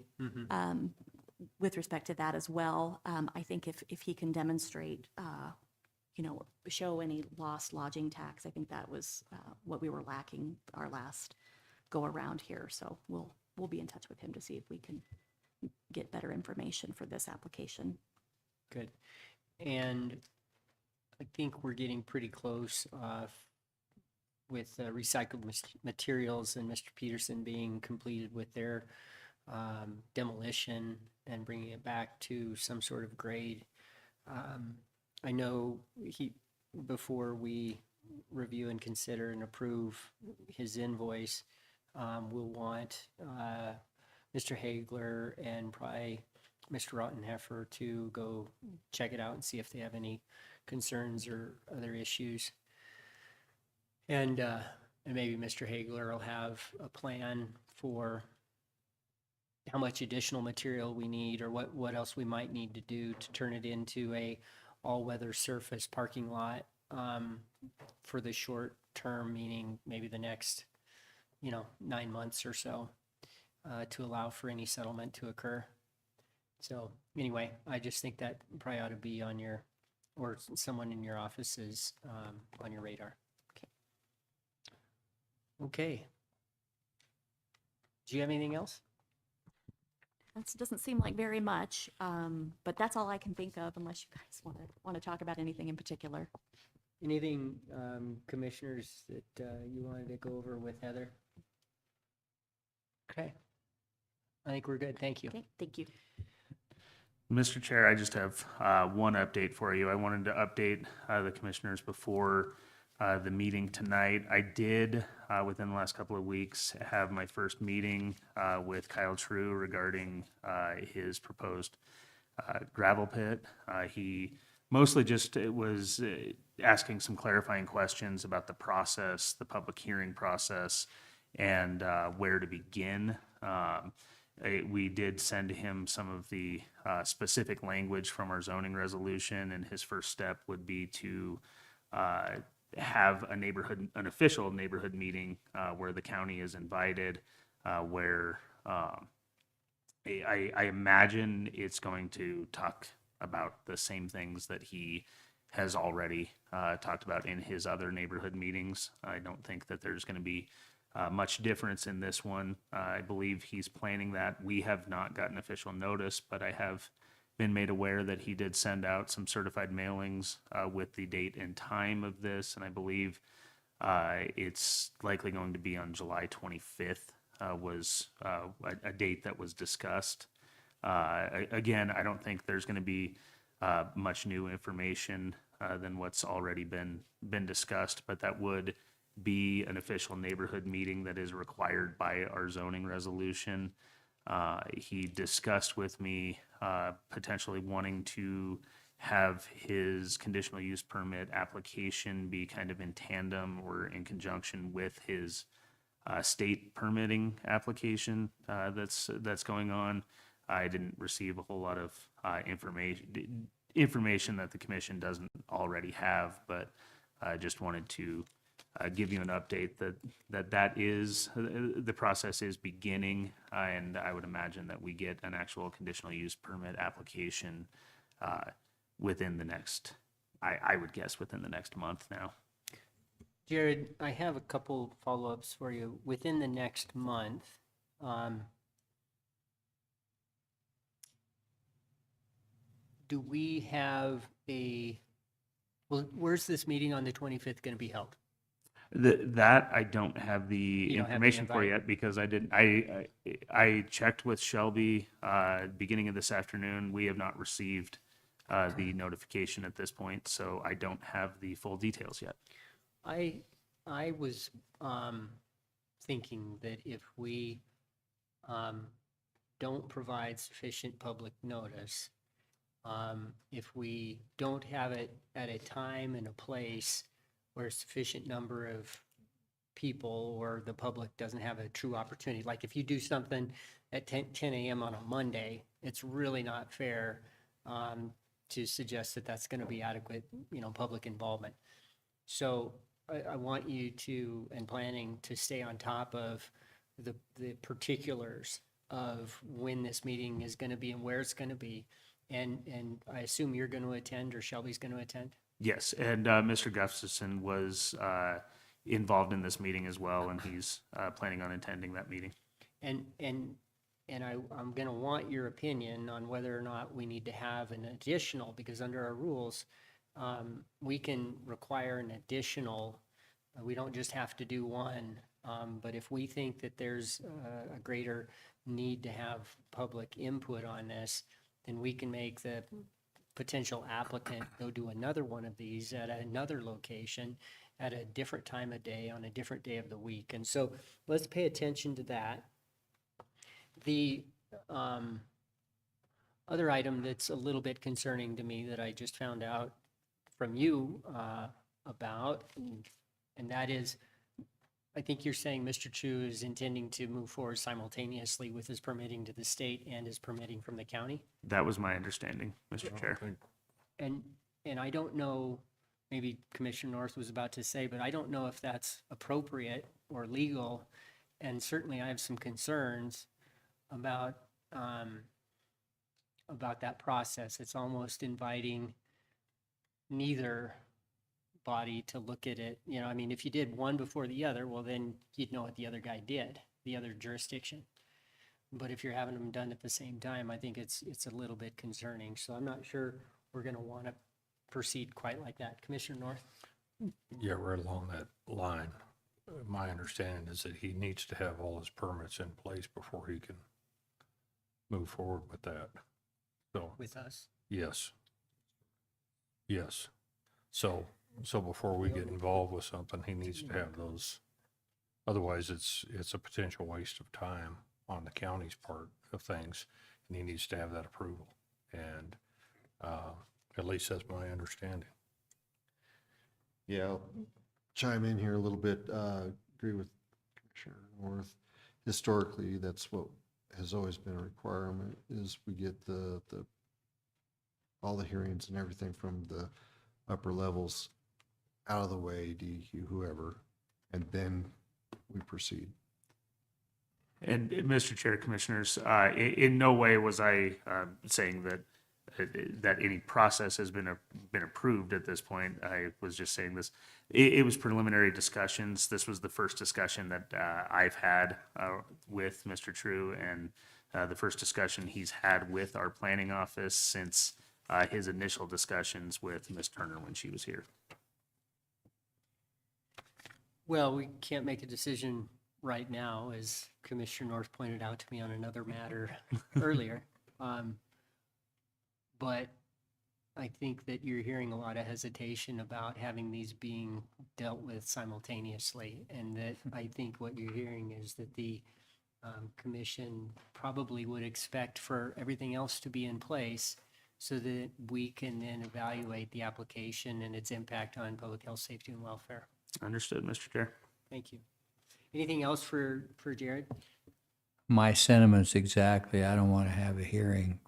With respect to that as well. I think if he can demonstrate, show any lost lodging tax, I think that was what we were lacking our last go around here. So we'll be in touch with him to see if we can get better information for this application.
Good. And I think we're getting pretty close with recycled materials and Mr. Peterson being completed with their demolition and bringing it back to some sort of grade. I know before we review and consider and approve his invoice, we'll want Mr. Hagler and probably Mr. Rottenheffer to go check it out and see if they have any concerns or other issues. And maybe Mr. Hagler will have a plan for how much additional material we need or what else we might need to do to turn it into a all-weather surface parking lot for the short term, meaning maybe the next, 9 months or so, to allow for any settlement to occur. So anyway, I just think that probably ought to be on your, or someone in your office's on your radar. Okay. Do you have anything else?
That doesn't seem like very much, but that's all I can think of unless you guys want to talk about anything in particular.
Anything, commissioners, that you wanted to go over with Heather? Okay. I think we're good. Thank you.
Okay, thank you.
Mr. Chair, I just have one update for you. I wanted to update the commissioners before the meeting tonight. I did, within the last couple of weeks, have my first meeting with Kyle True regarding his proposed gravel pit. He mostly just was asking some clarifying questions about the process, the public hearing process, and where to begin. We did send him some of the specific language from our zoning resolution, and his first step would be to have an official neighborhood meeting where the county is invited, where I imagine it's going to talk about the same things that he has already talked about in his other neighborhood meetings. I don't think that there's going to be much difference in this one. I believe he's planning that. We have not gotten official notice, but I have been made aware that he did send out some certified mailings with the date and time of this, and I believe it's likely going to be on July 25th was a date that was discussed. Again, I don't think there's going to be much new information than what's already been discussed, but that would be an official neighborhood meeting that is required by our zoning resolution. He discussed with me potentially wanting to have his conditional use permit application be kind of in tandem or in conjunction with his state permitting application that's going on. I didn't receive a whole lot of information that the commission doesn't already have, but I just wanted to give you an update that is the process is beginning, and I would imagine that we get an actual conditional use permit application within the next, I would guess within the next month now.
Jared, I have a couple follow-ups for you. Within the next month, do we have where's this meeting on the 25th going to be held?
That I don't have the
You don't have the
information for
invite?
yet because I didn't. I checked with Shelby beginning of this afternoon. We have not received the notification at this point, so I don't have the full details yet.
I was thinking that if we don't provide sufficient public notice, if we don't have it at a time and a place where a sufficient number of people or the public doesn't have a true opportunity, like if you do something at 10 a.m. on a Monday, it's really not fair to suggest that that's going to be adequate, public involvement. So I want you to, and planning to stay on top of the particulars of when this meeting is going to be and where it's going to be. And I assume you're going to attend, or Shelby's going to attend?
Yes, and Mr. Gustafson was involved in this meeting as well, and he's planning on attending that meeting.
And I'm going to want your opinion on whether or not we need to have an additional, because under our rules, we can require an additional, we don't just have to do one. But if we think that there's a greater need to have public input on this, then we can make the potential applicant go do another one of these at another location at a different time of day on a different day of the week. And so let's pay attention to that. The other item that's a little bit concerning to me that I just found out from you about, and that is, I think you're saying Mr. Chu is intending to move forward simultaneously with his permitting to the state and his permitting from the county?
That was my understanding, Mr. Chair.
And I don't know, maybe Commissioner North was about to say, but I don't know if that's appropriate or legal. And certainly I have some concerns about that process. It's almost inviting neither body to look at it. I mean, if you did one before the other, well, then you'd know what the other guy did, the other jurisdiction. But if you're having them done at the same time, I think it's a little bit concerning. So I'm not sure we're going to want to proceed quite like that. Commissioner North?
Yeah, right along that line. My understanding is that he needs to have all his permits in place before he can move forward with that. So,
With us?
yes. Yes. So before we get involved with something, he needs to have those. Otherwise, it's a potential waste of time on the county's part of things, and he needs to have that approval. And at least that's my understanding.
Yeah, I'll chime in here a little bit. Agree with Commissioner North. Historically, that's what has always been a requirement, is we get all the hearings and everything from the upper levels out of the way, DEQ, whoever, and then we proceed.
And Mr. Chair, Commissioners, in no way was I saying that any process has been approved at this point. I was just saying this. It was preliminary discussions. This was the first discussion that I've had with Mr. True, and the first discussion he's had with our planning office since his initial discussions with Ms. Turner when she was here.
Well, we can't make a decision right now, as Commissioner North pointed out to me on another matter earlier. But I think that you're hearing a lot of hesitation about having these being dealt with simultaneously. And that I think what you're hearing is that the commission probably would expect for everything else to be in place so that we can then evaluate the application and its impact on public health, safety, and welfare.
Understood, Mr. Chair.
Thank you. Anything else for Jared?
My sentiments exactly. I don't want to have a hearing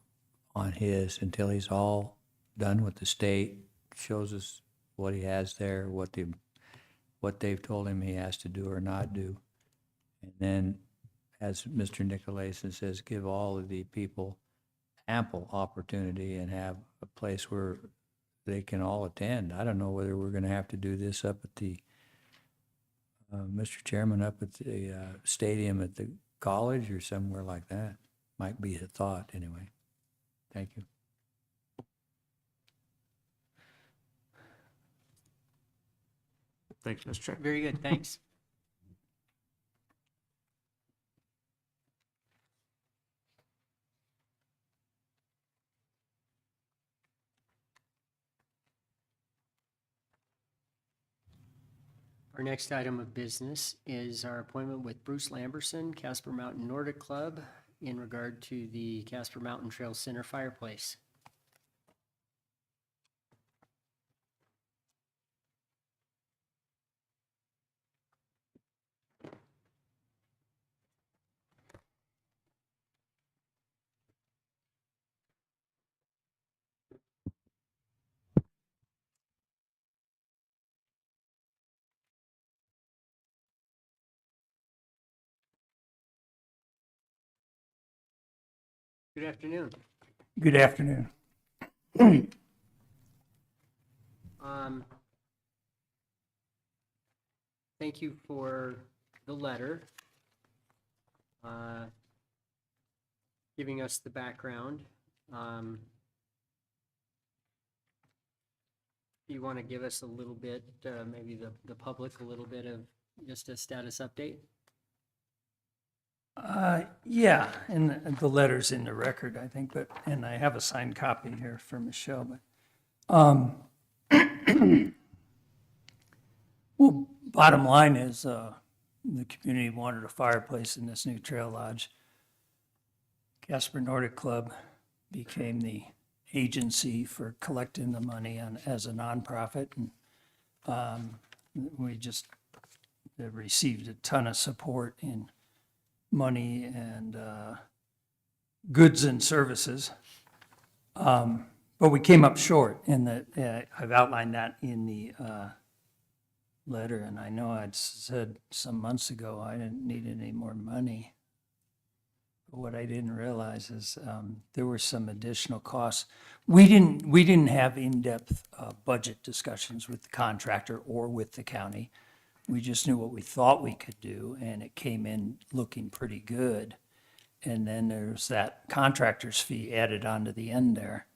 on his until he's all done with the state, shows us what he has there, what they've told him he has to do or not do. And then, as Mr. Nicolason says, give all of the people ample opportunity and have a place where they can all attend. I don't know whether we're going to have to do this up at the, Mr. Chairman, up at the stadium at the college or somewhere like that. Might be a thought anyway. Thank you.
Thank you, Mr. Chair.
Very good, thanks. Our next item of business is our appointment with Bruce Lamberson, Casper Mountain Nordic Club, in regard to the Casper Mountain Trail Center fireplace. Good afternoon.
Good afternoon.
Thank you for the letter, giving us the background. You want to give us a little bit, maybe the public, a little bit of just a status update?
Yeah, and the letter's in the record, I think, but, and I have a signed copy here for Michelle, but, well, bottom line is, the community wanted a fireplace in this new trail lodge. Casper Nordic Club became the agency for collecting the money as a nonprofit, and, we just received a ton of support in money and goods and services. But we came up short in that, I've outlined that in the letter, and I know I'd said some months ago I didn't need any more money. But what I didn't realize is there were some additional costs. We didn't have in-depth budget discussions with the contractor or with the county. We just knew what we thought we could do, and it came in looking pretty good. And then there's that contractor's fee added onto the end there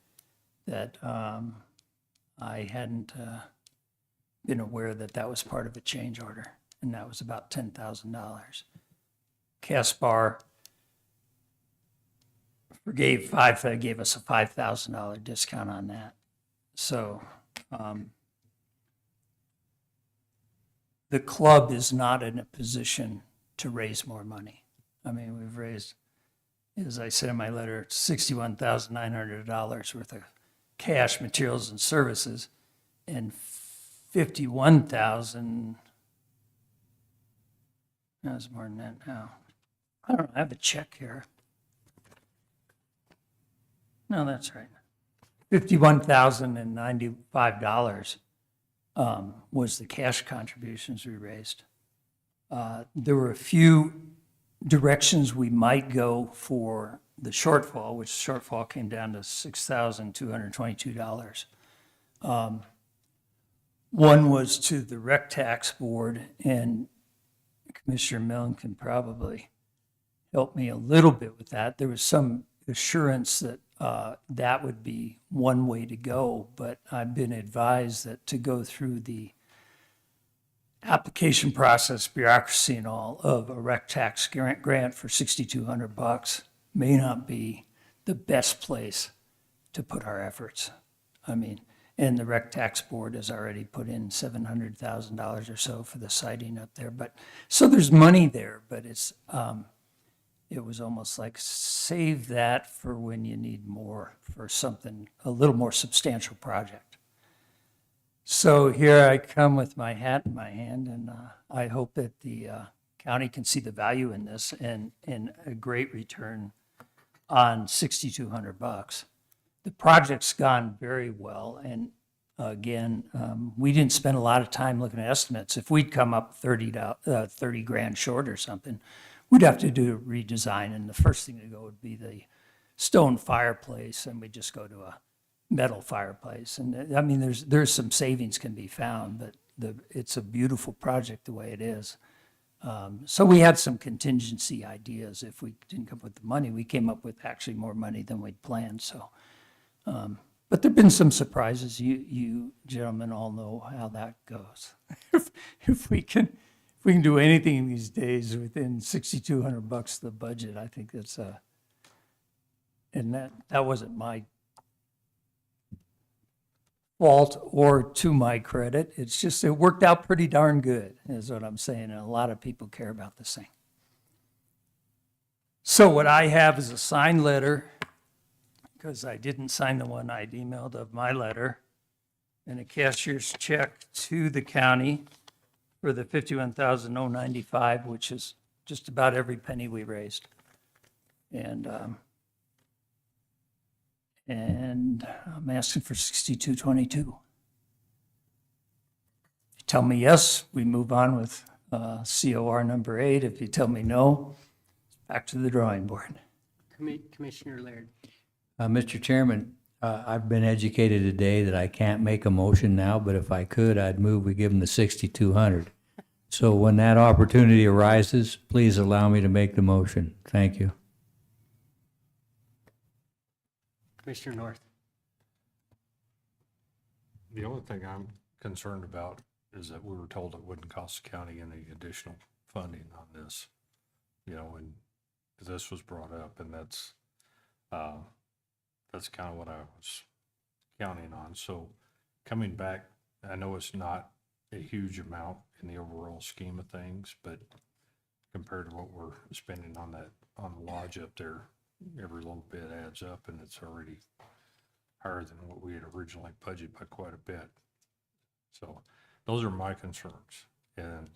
that I hadn't been aware that was part of a change order, and that was about $10,000. Caspar gave us a $5,000 discount on that. So the club is not in a position to raise more money. I mean, we've raised, as I said in my letter, $61,900 worth of cash, materials, and services, and $51,000. That's more than that now. I don't know, I have a check here. No, that's right. $51,095 was the cash contributions we raised. There were a few directions we might go for the shortfall, which shortfall came down to $6,222. One was to the rec tax board, and Commissioner Millen can probably help me a little bit with that. There was some assurance that that would be one way to go, but I've been advised that to go through the application process, bureaucracy and all of a rec tax grant for $6,200 may not be the best place to put our efforts. I mean, and the rec tax board has already put in $700,000 or so for the siding up there. But so there's money there, but it's it was almost like save that for when you need more for something a little more substantial project. So here I come with my hat in my hand, and I hope that the county can see the value in this and a great return on $6,200. The project's gone very well, and again, we didn't spend a lot of time looking at estimates. If we'd come up 30 grand short or something, we'd have to do a redesign, and the first thing to go would be the stone fireplace, and we'd just go to a metal fireplace. And I mean, there's some savings can be found, but it's a beautiful project the way it is. So we had some contingency ideas. If we didn't come up with the money, we came up with actually more money than we'd planned. So, but there've been some surprises. You gentlemen all know how that goes. If we can do anything these days within $6,200 the budget, I think that's and that wasn't my fault or to my credit. It's just, it worked out pretty darn good, is what I'm saying, and a lot of people care about this thing. So what I have is a signed letter, because I didn't sign the one I'd emailed of my letter, and a cashier's check to the county for the $51,095, which is just about every penny we raised. And I'm asking for 6222. If you tell me yes, we move on with COR number 8. If you tell me no, back to the drawing board.
Commissioner Laird.
Mr. Chairman, I've been educated today that I can't make a motion now, but if I could, I'd move we give them the 6,200. So when that opportunity arises, please allow me to make the motion. Thank you.
Commissioner North.
The only thing I'm concerned about is that we were told it wouldn't cost the county any additional funding on this, you know, and this was brought up, and that's kind of what I was counting on. So coming back, I know it's not a huge amount in the overall scheme of things, but compared to what we're spending on the lodge up there, every little bit adds up, and it's already higher than what we had originally budgeted by quite a bit. So those are my concerns, and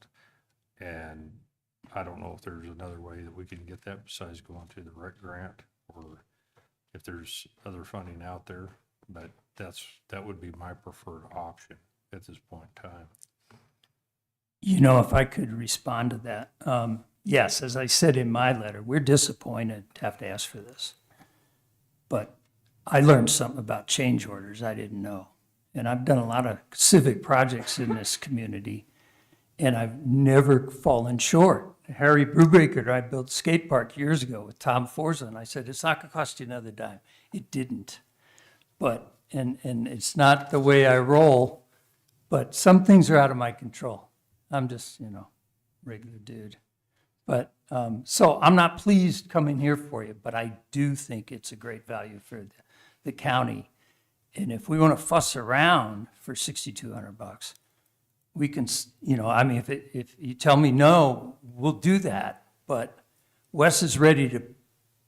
I don't know if there's another way that we can get that besides going through the rec grant, or if there's other funding out there, but that would be my preferred option at this point in time.
You know, if I could respond to that. Yes, as I said in my letter, we're disappointed to have to ask for this. But I learned something about change orders I didn't know. And I've done a lot of civic projects in this community, and I've never fallen short. Harry Brubaker and I built a skate park years ago with Tom Forza, and I said, it's not gonna cost you another dime. It didn't. But, and it's not the way I roll, but some things are out of my control. I'm just, regular dude. But, so I'm not pleased coming here for you, but I do think it's a great value for the county. And if we want to fuss around for $6,200, we can, if you tell me no, we'll do that. But Wes is ready to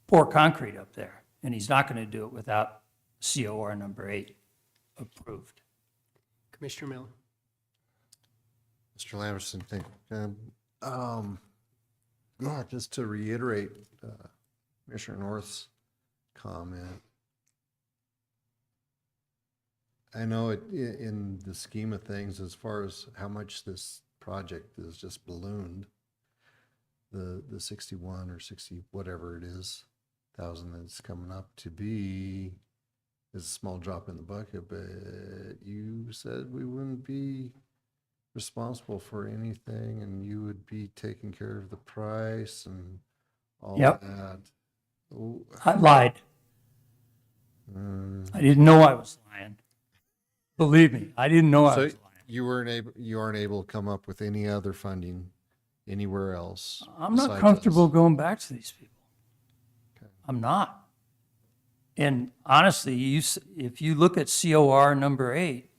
pour concrete up there, and he's not going to do it without COR number 8 approved.
Commissioner Miller.
Mr. Lamberson, thank yeah, just to reiterate Commissioner North's comment. I know in the scheme of things, as far as how much this project is just ballooned, the 61 or 60, whatever it is, thousand that's coming up to be is a small drop in the bucket, but you said we wouldn't be responsible for anything, and you would be taking care of the price and all
Yep.
that. Oh,
I lied. I didn't know I was lying. Believe me, I didn't know I
so
was lying.
you aren't able to come up with any other funding anywhere else.
I'm not
besides
comfortable
us?
going back to these people.
Okay.
I'm not. And honestly, if you look at COR number 8,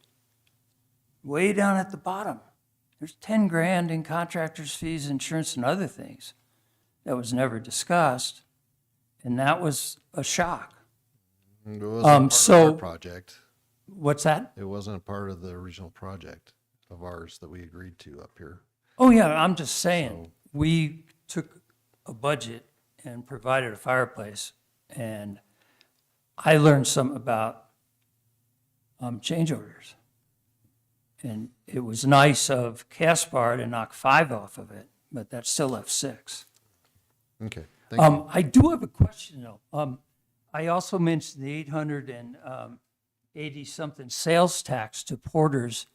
way down at the bottom, there's 10 grand in contractors' fees, insurance, and other things that was never discussed, and that was a shock.
It wasn't part of
so-
our project.
What's that?
It wasn't a part of the original project of ours that we agreed to up here.
Oh, yeah, I'm just saying,
So-
we took a budget and provided a fireplace, and I learned something about change orders. And it was nice of Caspar to knock 5 off of it, but that still left 6.
Okay, thank you.
I do have a question, though. I also mentioned the 880-something sales tax to porters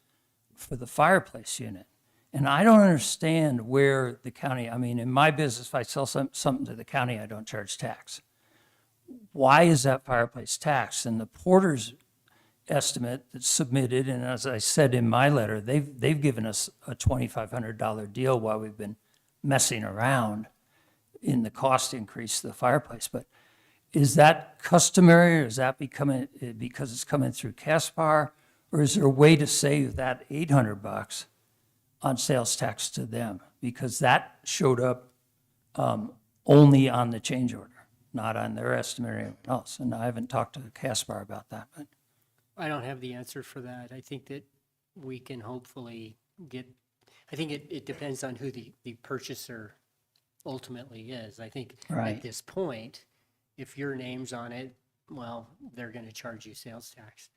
for the fireplace unit. And I don't understand where the county, in my business, if I sell something to the county, I don't charge tax. Why is that fireplace taxed? And the porter's estimate that's submitted, and as I said in my letter, they've given us a $2,500 deal while we've been messing around in the cost increase of the fireplace. But is that customary, or is that because it's coming through Caspar, Or is there a way to save that $800 on sales tax to them? Because that showed up only on the change order, not on their estimate or anything else. And I haven't talked to Caspar about that, but
I don't have the answer for that. I think that we can hopefully get, I think it depends on who the purchaser ultimately is. I think at
Right.
this point, if your name's on it, well, they're going to charge you sales tax.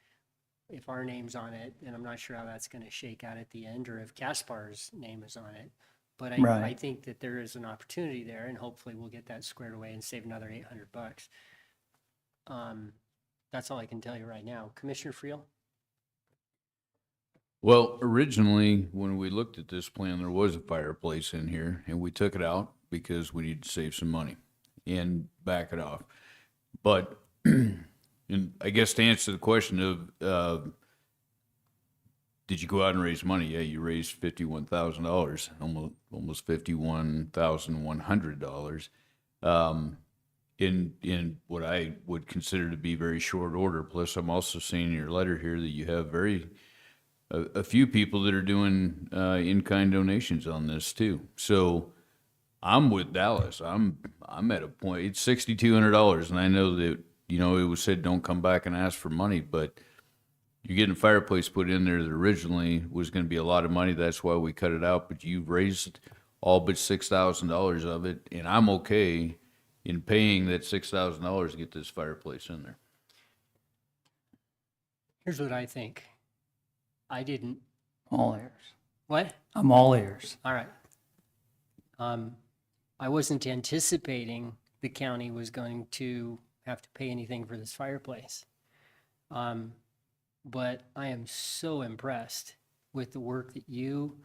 If our name's on it, and I'm not sure how that's going to shake out at the end, or if Gaspar's name is on it. But I
Right.
think that there is an opportunity there, and hopefully we'll get that squared away and save another $800. That's all I can tell you right now. Commissioner Friel?
Well, originally, when we looked at this plan, there was a fireplace in here, and we took it out because we needed to save some money and back it off. But, and I guess to answer the question of, did you go out and raise money? Yeah, you raised $51,000, almost $51,100. In what I would consider to be very short order. Plus, I'm also seeing in your letter here that you have a few people that are doing in-kind donations on this too. So I'm with Dallas. I'm at a point. It's $6,200, and I know that it was said don't come back and ask for money, but you're getting a fireplace put in there that originally was going to be a lot of money. That's why we cut it out. But you've raised all but $6,000 of it, and I'm okay in paying that $6,000 to get this fireplace in there.
Here's what I think. I didn't,
all ears.
what?
I'm all ears.
All right. I wasn't anticipating the county was going to have to pay anything for this fireplace. But I am so impressed with the work that you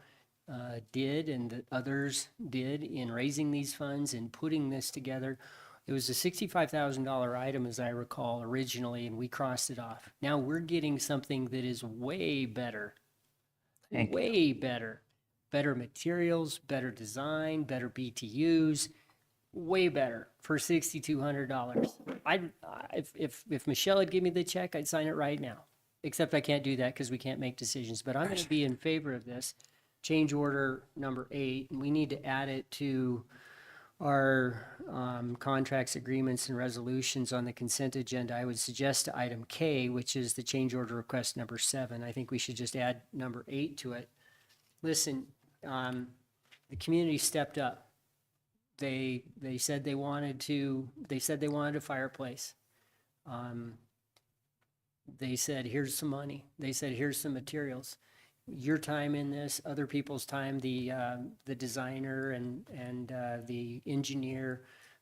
did and that others did in raising these funds and putting this together. It was a $65,000 item, as I recall, originally, and we crossed it off. Now we're getting something that is way better.
Thank you.
Way better. Better materials, better design, better BTUs, way better for $6,200. If Michelle had given me the check, I'd sign it right now. Except I can't do that because we can't make decisions. But I'm going to be in favor of this. Change order number 8, and we need to add it to our contracts, agreements, and resolutions on the consent agenda. I would suggest to item K, which is the change order request number 7. I think we should just add number 8 to it. Listen, the community stepped up. They said they wanted a fireplace. They said, here's some money. They said, here's some materials. Your time in this, other people's time, the designer and the engineer,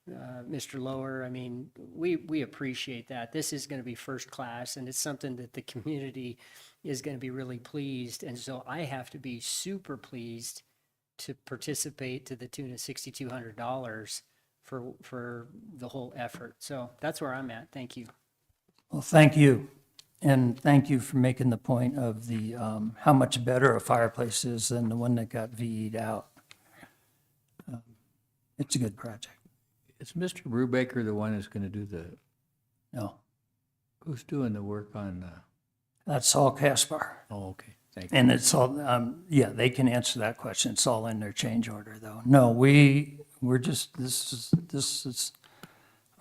Mr. Lower. I mean, we appreciate that. This is going to be first class, and it's something that the community is going to be really pleased. And so I have to be super pleased to participate to the tune of $6,200 for the whole effort. So that's where I'm at. Thank you.
Well, thank you. And thank you for making the point of the, how much better a fireplace is than the one that got VE'd out. It's a good project.
Is Mr. Brubaker the one that's gonna do
No,
who's doing the work on,
that's all Caspar.
oh, okay, thank you.
And it's all, yeah, they can answer that question. It's all in their change order, though. No, we're just, this is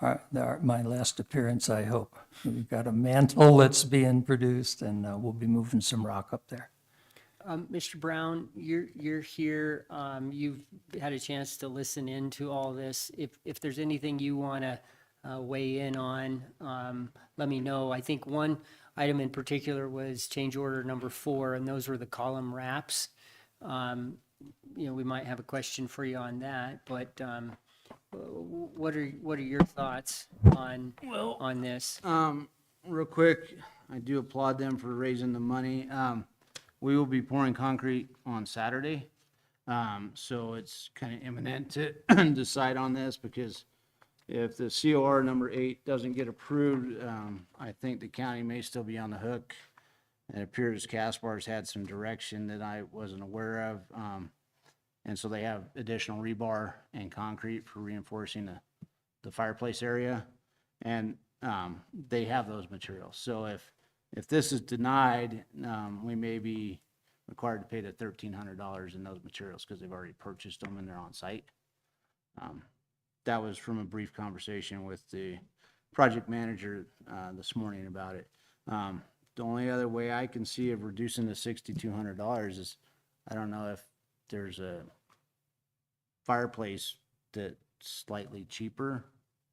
my last appearance, I hope. We've got a mantle that's being produced, and we'll be moving some rock up there.
Mr. Brown, you're here. You've had a chance to listen into all this. If there's anything you want to weigh in on, let me know. I think one item in particular was change order number 4, and those were the column wraps. We might have a question for you on that, but what are your thoughts on this?
Real quick, I do applaud them for raising the money. We will be pouring concrete on Saturday. So it's kind of imminent to decide on this, because if the COR number 8 doesn't get approved, I think the county may still be on the hook. It appears Caspar's had some direction that I wasn't aware of. And so they have additional rebar and concrete for reinforcing the fireplace area. And they have those materials. So If this is denied, we may be required to pay the $1,300 in those materials because they've already purchased them and they're on site. That was from a brief conversation with the project manager this morning about it. The only other way I can see of reducing the $6,200 is, I don't know if there's a fireplace that's slightly cheaper,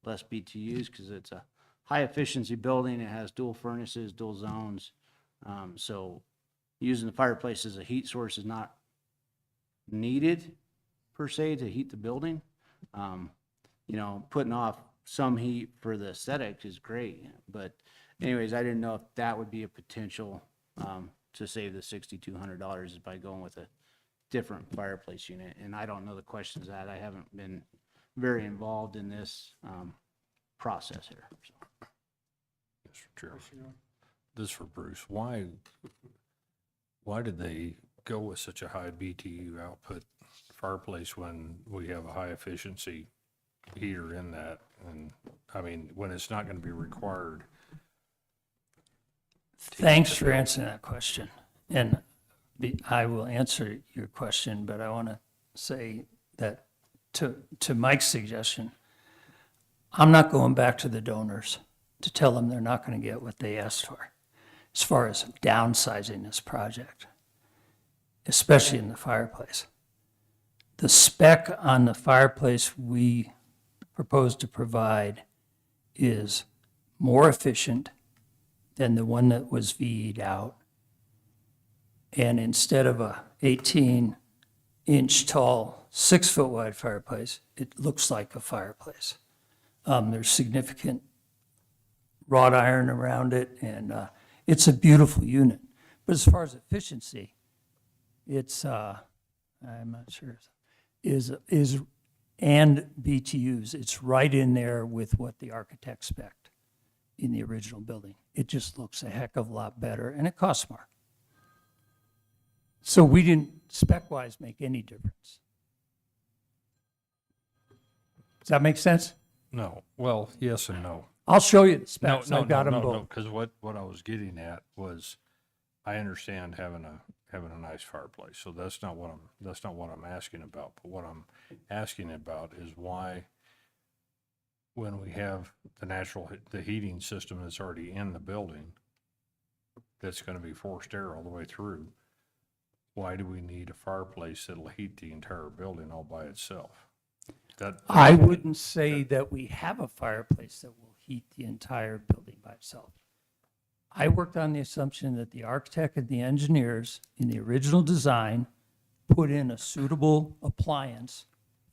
less BTUs, because it's a high efficiency building. It has dual furnaces, dual zones. So using the fireplace as a heat source is not needed per se to heat the building. You know, putting off some heat for the aesthetic is great, but anyways, I didn't know if that would be a potential to save the $6,200 is by going with a different fireplace unit. And I don't know the questions that I haven't been very involved in this process here. So.
Mr. Chairman, this is for Bruce. Why did they go with such a high BTU output fireplace when we have a high efficiency heater in that? And I mean, when it's not going to be required.
Thanks for answering that question. And I will answer your question, but I want to say that to Mike's suggestion, I'm not going back to the donors to tell them they're not going to get what they asked for as far as downsizing this project, especially in the fireplace. The spec on the fireplace we propose to provide is more efficient than the one that was VE'd out. And instead of a 18-inch tall, 6-foot wide fireplace, it looks like a fireplace. There's significant wrought iron around it, and it's a beautiful unit. But as far as efficiency, it's, I'm not sure, and BTUs, it's right in there with what the architect spec'd in the original building. It just looks a heck of a lot better, and it costs more. So we didn't spec-wise make any difference. Does that make sense?
No, well, yes and no.
I'll show you the
No,
specs.
no,
I've got
no,
them
no,
both.
because what I was getting at was, I understand having a nice fireplace, so that's not what I'm asking about. But what I'm asking about is why, when we have the heating system that's already in the building, that's going to be forced air all the way through, why do we need a fireplace that'll heat the entire building all by itself?
I wouldn't say that we have a fireplace that will heat the entire building by itself. I worked on the assumption that the architect and the engineers in the original design put in a suitable appliance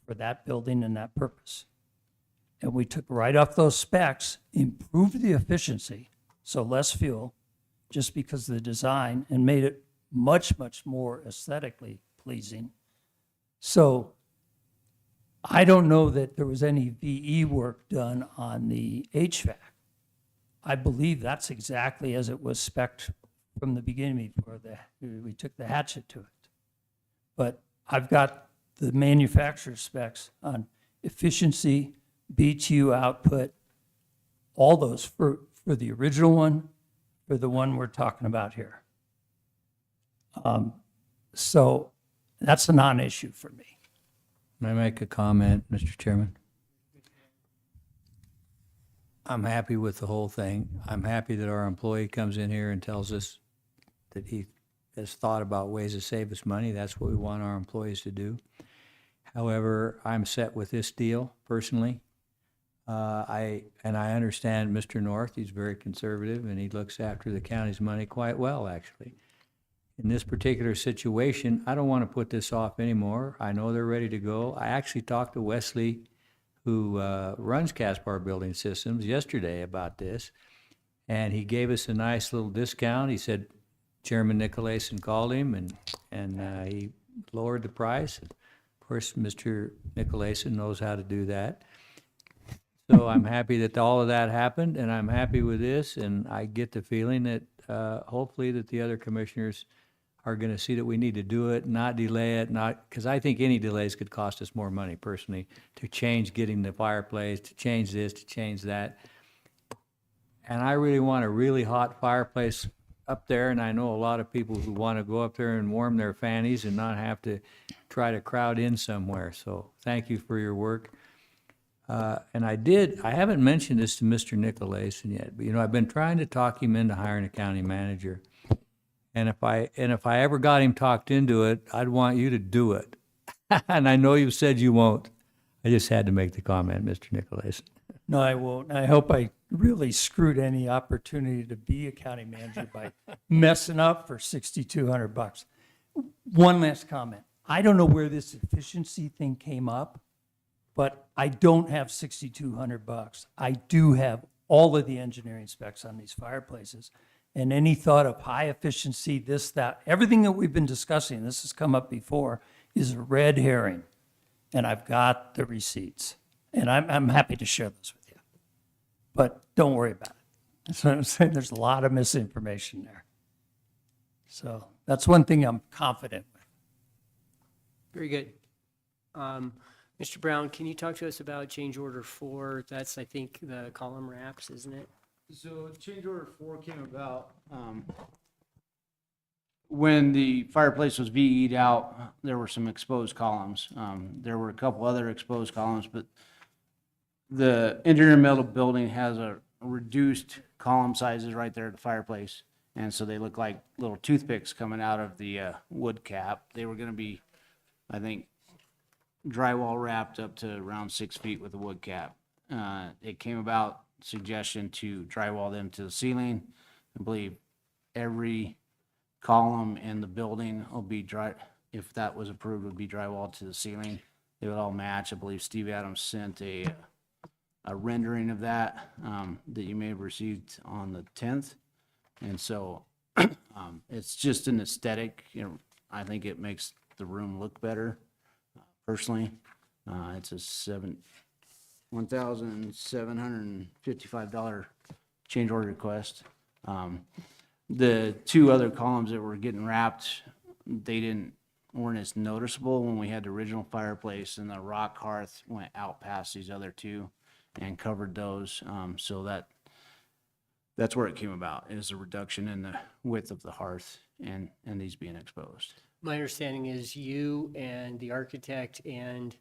for that building and that purpose. And we took right off those specs, improved the efficiency, so less fuel, just because of the design, and made it much, much more aesthetically pleasing. So I don't know that there was any VE work done on the HVAC. I believe that's exactly as it was spec'd from the beginning before we took the hatchet to it. But I've got the manufacturer specs on efficiency, BTU output, all those for the original one, for the one we're talking about here. So that's a non-issue for me.
May I make a comment, Mr. Chairman? I'm happy with the whole thing. I'm happy that our employee comes in here and tells us that he has thought about ways to save us money. That's what we want our employees to do. However, I'm set with this deal personally. I understand Mr. North, he's very conservative and he looks after the county's money quite well, actually. In this particular situation, I don't want to put this off anymore. I know they're ready to go. I actually talked to Wesley, who runs Caspar Building Systems, yesterday about this, and he gave us a nice little discount. He said Chairman Nicolason called him, and he lowered the price. Of course, Mr. Nicolason knows how to do that. So I'm happy that all of that happened, and I'm happy with this, and I get the feeling that hopefully that the other commissioners are going to see that we need to do it, not delay it, because I think any delays could cost us more money personally, to change getting the fireplace, to change this, to change that. And I really want a really hot fireplace up there, and I know a lot of people who want to go up there and warm their fannies and not have to try to crowd in somewhere. So thank you for your work. And I haven't mentioned this to Mr. Nicolason yet, but I've been trying to talk him into hiring a county manager. And if I ever got him talked into it, I'd want you to do it. And I know you said you won't. I just had to make the comment, Mr. Nicolason.
No, I won't. I hope I really screwed any opportunity to be a county manager by messing up for $6,200. One last comment. I don't know where this efficiency thing came up, but I don't have $6,200. I do have all of the engineering specs on these fireplaces. And any thought of high efficiency, this, that, everything that we've been discussing, this has come up before, is a red herring. And I've got the receipts. And I'm happy to share those with you. But don't worry about it. That's what I'm saying. There's a lot of misinformation there. So that's one thing I'm confident with.
Very good. Mr. Brown, can you talk to us about change order 4? That's, I think, the column wraps, isn't it?
So change order 4 came about, when the fireplace was VE'd out, there were some exposed columns. There were a couple other exposed columns, but the interior metal building has a reduced column sizes right there at the fireplace. And so they look like little toothpicks coming out of the wood cap. They were gonna be, I think, drywall wrapped up to around 6 feet with a wood cap. It came about suggestion to drywall them to the ceiling. I believe every column in the building will be dry, if that was approved, would be drywall to the ceiling. They would all match. I believe Steve Adams sent a rendering of that, that you may have received on the 10th. And so, it's just an aesthetic, I think it makes the room look better, personally. It's a $1,755 change order request. The two other columns that were getting wrapped, weren't as noticeable when we had the original fireplace, and the rock hearth went out past these other two and covered those. So that's where it came about, is a reduction in the width of the hearth and these being exposed.
My understanding is you and the architect and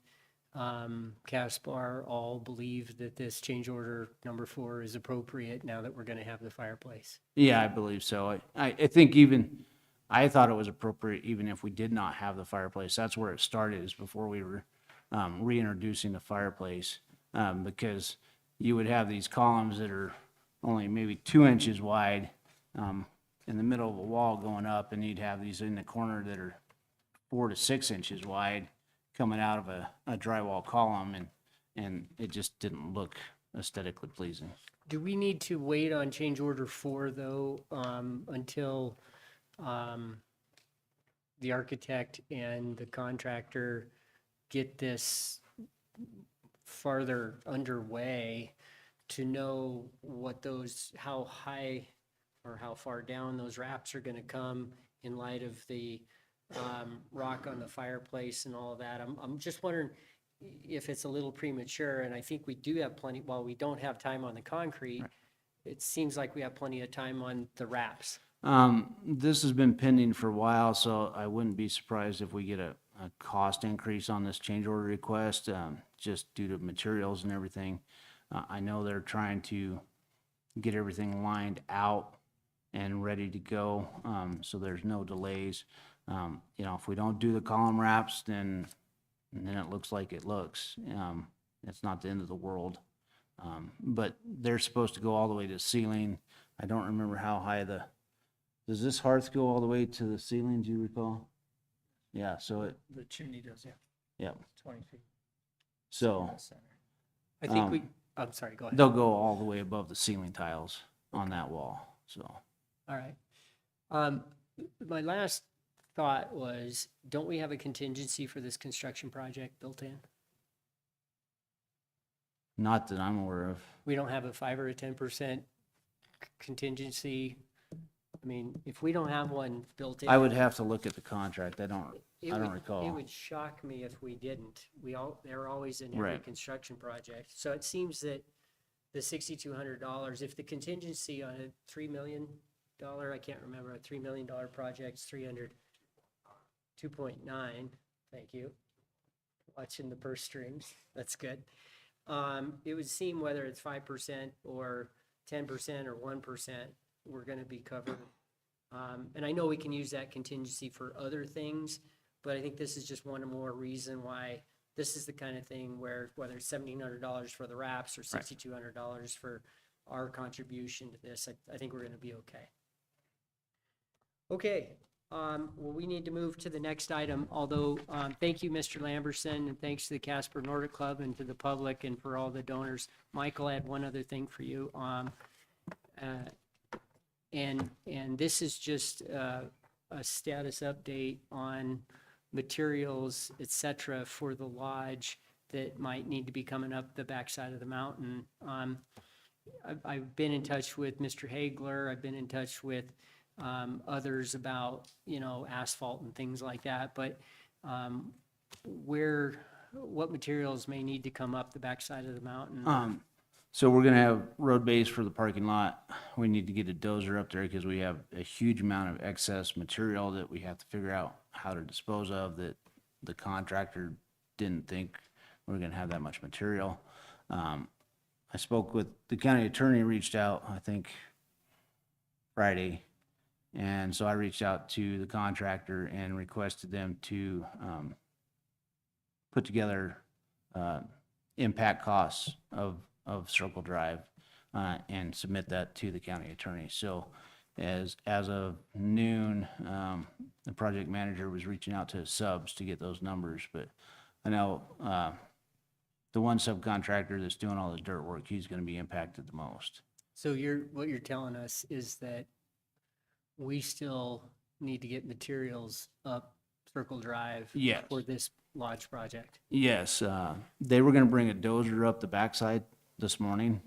Caspar all believe that this change order number 4 is appropriate now that we're going to have the fireplace.
Yeah, I believe so. I think I thought it was appropriate even if we did not have the fireplace. That's where it started, is before we were reintroducing the fireplace. Because you would have these columns that are only maybe 2 inches wide in the middle of a wall going up, and you'd have these in the corner that are 4 to 6 inches wide coming out of a drywall column, and it just didn't look aesthetically pleasing.
Do we need to wait on change order 4, though, until the architect and the contractor get this farther underway to know what how high or how far down those wraps are going to come in light of the rock on the fireplace and all of that? I'm just wondering if it's a little premature, and I think we do have plenty, while we don't have time on the concrete, it seems like we have plenty of time on the wraps.
This has been pending for a while, so I wouldn't be surprised if we get a cost increase on this change order request, just due to materials and everything. I know they're trying to get everything lined out and ready to go, so there's no delays. If we don't do the column wraps, then it looks like it looks. It's not the end of the world. But they're supposed to go all the way to the ceiling. I don't remember how high does this hearth go all the way to the ceiling, do you recall? Yeah, so
The chimney does, yeah.
yeah,
20 feet.
so
I think I'm sorry, go ahead.
they'll go all the way above the ceiling tiles on that wall, so.
All right. My last thought was, don't we have a contingency for this construction project built in?
Not that I'm aware of.
We don't have a 5 or a 10% contingency? I mean, if we don't have one built in.
I would have to look at the contract. I don't
It would
recall.
shock me if we didn't. They're always in every
Right.
construction project. So it seems that the $6,200, if the contingency on a $3 million I can't remember, a $3 million project, 2.9, thank you. Watching the purse strings, that's good. It would seem whether it's 5% or 10% or 1%, we're gonna be covered. And I know we can use that contingency for other things, but I think this is just one more reason why this is the kind of thing where, whether it's $1,700 for the wraps or $6,200 for our contribution to this, I think we're gonna be okay. Okay, well, we need to move to the next item, although, thank you, Mr. Lamberson, and thanks to the Casper Nordic Club and to the public and for all the donors. Michael, I had one other thing for you. And this is just a status update on materials, et cetera, for the lodge that might need to be coming up the backside of the mountain. I've been in touch with Mr. Hagler. I've been in touch with others about, asphalt and things like that. But what materials may need to come up the backside of the mountain?
So we're gonna have road base for the parking lot. We need to get a dozer up there because we have a huge amount of excess material that we have to figure out how to dispose of, that the contractor didn't think we were gonna have that much material. I spoke with the county attorney, reached out, I think, Friday. And so I reached out to the contractor and requested them to put together impact costs of Circle Drive and submit that to the county attorney. So as of noon, the project manager was reaching out to his subs to get those numbers. But I know the one subcontractor that's doing all the dirt work, he's going to be impacted the most.
So what you're telling us is that we still need to get materials up Circle Drive
Yes.
for this lodge project.
Yes, they were gonna bring a dozer up the backside this morning.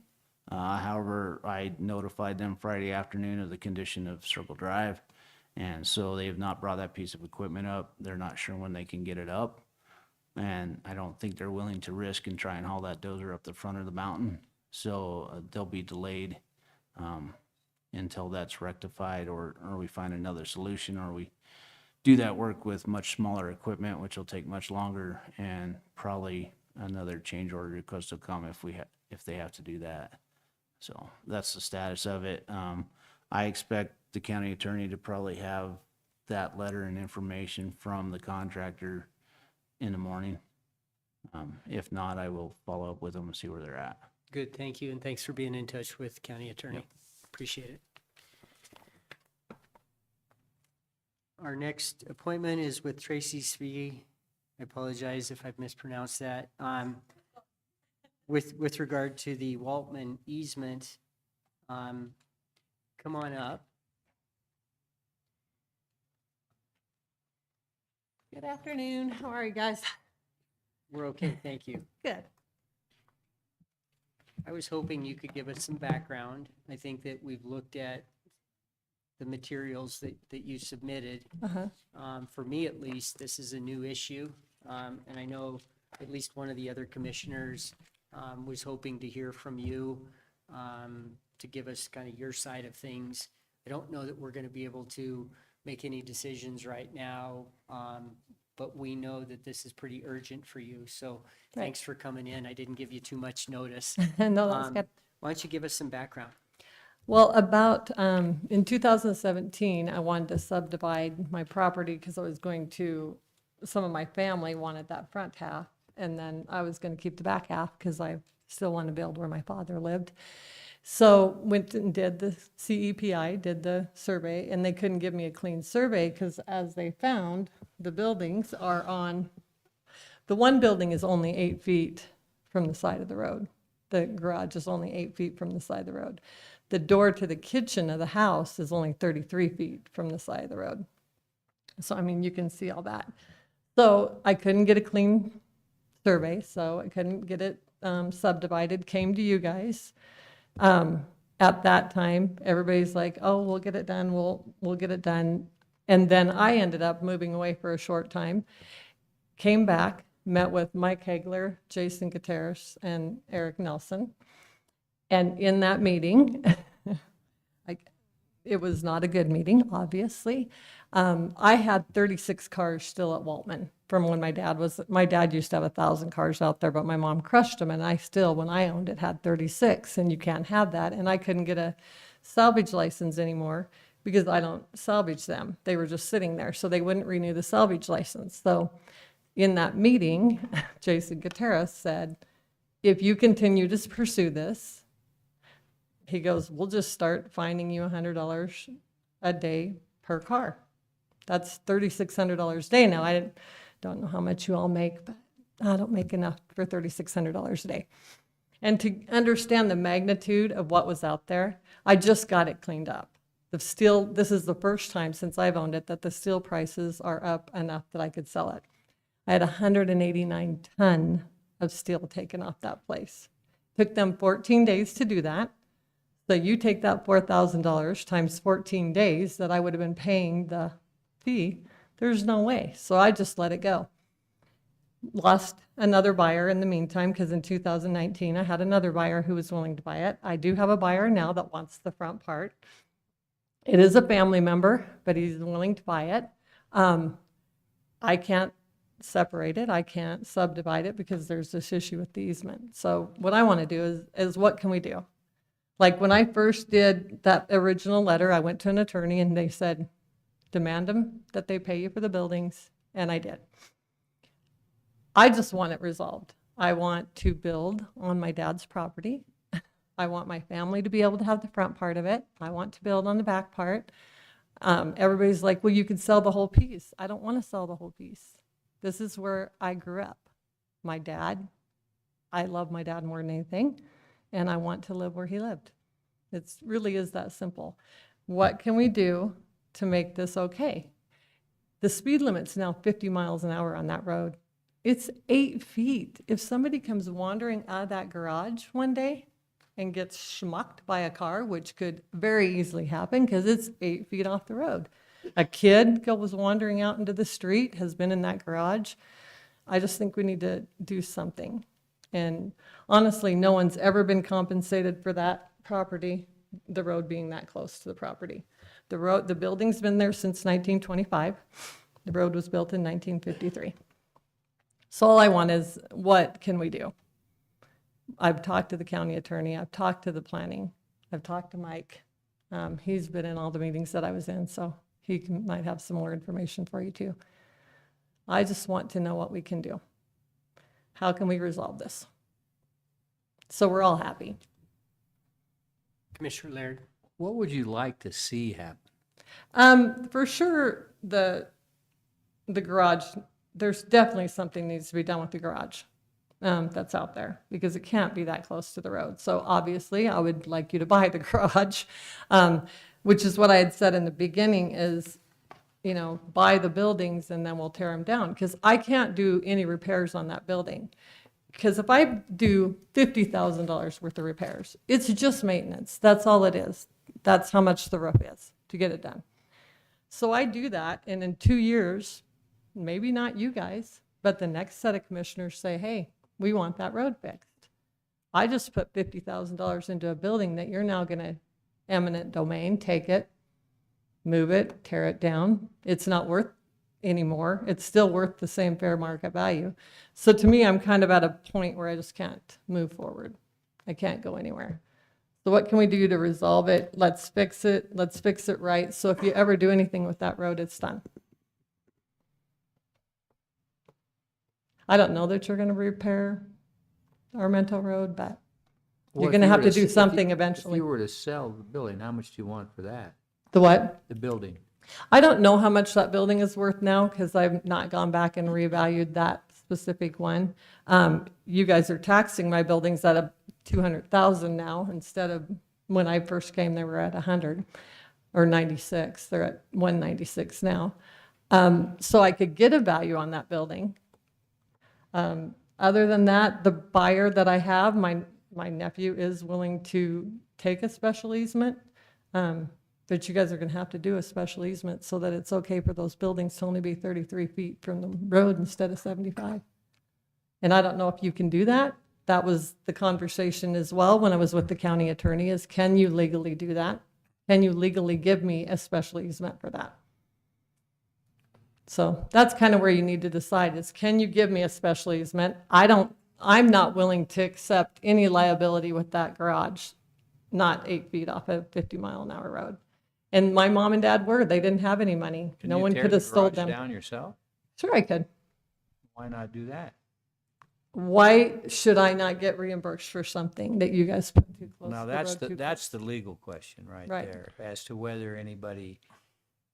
However, I notified them Friday afternoon of the condition of Circle Drive. And so they have not brought that piece of equipment up. They're not sure when they can get it up. And I don't think they're willing to risk and try and haul that dozer up the front of the mountain. So they'll be delayed until that's rectified, or we find another solution, or we do that work with much smaller equipment, which will take much longer, and probably another change order request will come if they have to do that. So that's the status of it. I expect the county attorney to probably have that letter and information from the contractor in the morning. If not, I will follow up with them and see where they're at.
Good, thank you, and thanks for being in touch with county attorney.
Yep.
Appreciate it. Our next appointment is with Tracy Svee. I apologize if I've mispronounced that. With regard to the Waltman easement, come on up.
Good afternoon. How are you guys?
We're okay, thank you.
Good.
I was hoping you could give us some background. I think that we've looked at the materials that you submitted. For me, at least, this is a new issue. And I know at least one of the other commissioners was hoping to hear from you to give us kind of your side of things. I don't know that we're going to be able to make any decisions right now, but we know that this is pretty urgent for you. So thanks for coming in. I didn't give you too much notice.
No, that's good.
Why don't you give us some background?
Well, about in 2017, I wanted to subdivide my property because I was going to, some of my family wanted that front half, and then I was going to keep the back half because I still want to build where my father lived. So went and did the CEPI, did the survey, and they couldn't give me a clean survey because as they found, the buildings are on, the one building is only 8 feet from the side of the road. The garage is only 8 feet from the side of the road. The door to the kitchen of the house is only 33 feet from the side of the road. So, I mean, you can see all that. So I couldn't get a clean survey, so I couldn't get it subdivided, came to you guys. At that time, everybody's like, oh, we'll get it done, we'll get it done. And then I ended up moving away for a short time, came back, met with Mike Hagler, Jason Gutierrez, and Eric Nelson. And in that meeting, it was not a good meeting, obviously. I had 36 cars still at Waltman from when my dad used to have 1,000 cars out there, but my mom crushed them, and I still, when I owned it, had 36, and you can't have that. And I couldn't get a salvage license anymore because I don't salvage them. They were just sitting there, so they wouldn't renew the salvage license. So in that meeting, Jason Gutierrez said, if you continue to pursue this, he goes, we'll just start fining you $100 a day per car. That's $3,600 a day. Now, I don't know how much you all make, but I don't make enough for $3,600 a day. And to understand the magnitude of what was out there, I just got it cleaned up. The steel, this is the first time since I've owned it that the steel prices are up enough that I could sell it. I had 189 ton of steel taken off that place. Took them 14 days to do that. So you take that $4,000 times 14 days that I would have been paying the fee, there's no way. So I just let it go. Lost another buyer in the meantime, because in 2019 I had another buyer who was willing to buy it. I do have a buyer now that wants the front part. It is a family member, but he's willing to buy it. I can't separate it. I can't subdivide it because there's this issue with the easement. So what I want to do is what can we do? Like when I first did that original letter, I went to an attorney and they said, demand them that they pay you for the buildings, and I did. I just want it resolved. I want to build on my dad's property. I want my family to be able to have the front part of it. I want to build on the back part. Everybody's like, well, you can sell the whole piece. I don't want to sell the whole piece. This is where I grew up. My dad, I love my dad more than anything, and I want to live where he lived. It really is that simple. What can we do to make this okay? The speed limit's now 50 miles an hour on that road. It's 8 feet. If somebody comes wandering out of that garage one day and gets schmucked by a car, which could very easily happen because it's 8 feet off the road. A kid goes wandering out into the street, has been in that garage. I just think we need to do something. And honestly, no one's ever been compensated for that property, the road being that close to the property. The building's been there since 1925. The road was built in 1953. So all I want is, what can we do? I've talked to the county attorney. I've talked to the planning. I've talked to Mike. He's been in all the meetings that I was in, so he might have some more information for you too. I just want to know what we can do. How can we resolve this? So we're all happy.
Commissioner Laird.
What would you like to see happen?
For sure, the garage, there's definitely something needs to be done with the garage that's out there, because it can't be that close to the road. So obviously, I would like you to buy the garage, which is what I had said in the beginning is, you know, buy the buildings and then we'll tear them down, because I can't do any repairs on that building. Because if I do $50,000 worth of repairs, it's just maintenance. That's all it is. That's how much the roof is to get it done. So I do that, and in 2 years, maybe not you guys, but the next set of commissioners say, hey, we want that road fixed. I just put $50,000 into a building that you're now going to eminent domain, take it, move it, tear it down. It's not worth anymore. It's still worth the same fair market value. So to me, I'm kind of at a point where I just can't move forward. I can't go anywhere. So what can we do to resolve it? Let's fix it. Let's fix it right. So if you ever do anything with that road, it's done. I don't know that you're going to repair Armento Road, but you're going to have to do something eventually.
If you were to sell the building, how much do you want for that?
The what?
The building.
I don't know how much that building is worth now because I've not gone back and revalued that specific one. You guys are taxing my buildings at a 200,000 now instead of when I first came, they were at 100 or 96. They're at 196 now. So I could get a value on that building. Other than that, the buyer that I have, my nephew is willing to take a special easement. But you guys are going to have to do a special easement so that it's okay for those buildings to only be 33 feet from the road instead of 75. And I don't know if you can do that. That was the conversation as well when I was with the county attorney is, can you legally do that? Can you legally give me a special easement for that? So that's kind of where you need to decide is, can you give me a special easement? I'm not willing to accept any liability with that garage, not 8 feet off a 50-mile-an-hour road. And my mom and dad were, they didn't have any money.
Can
No
you
one
tear
could
the
have sold
garage
them.
down yourself?
Sure I could.
Why not do that?
Why should I not get reimbursed for something that you guys put too close to
Now,
the
that's
road?
that's the legal question right
Right.
there, as to whether anybody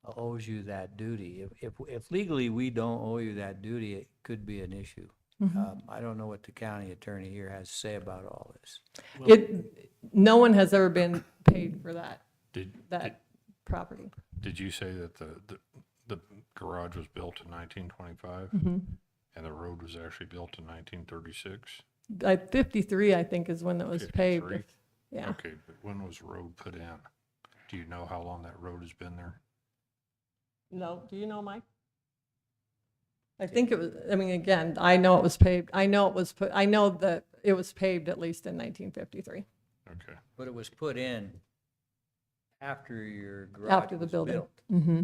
owes you that duty. If legally we don't owe you that duty, it could be an issue. I don't know what the county attorney here has to say about all this.
No one has ever been paid for that
Did
property.
did you say that the garage was built in 1925 and the road was actually built in 1936?
53, I think, is when it was paved.
53?
Yeah.
Okay, but when was the road put in? Do you know how long that road has been there?
No, do you know, Mike? I think it was, I mean, again, I know it was paved. I know that it was paved at least in 1953,
Okay.
But it was put in after your garage
after the
was
building.
built.
hmm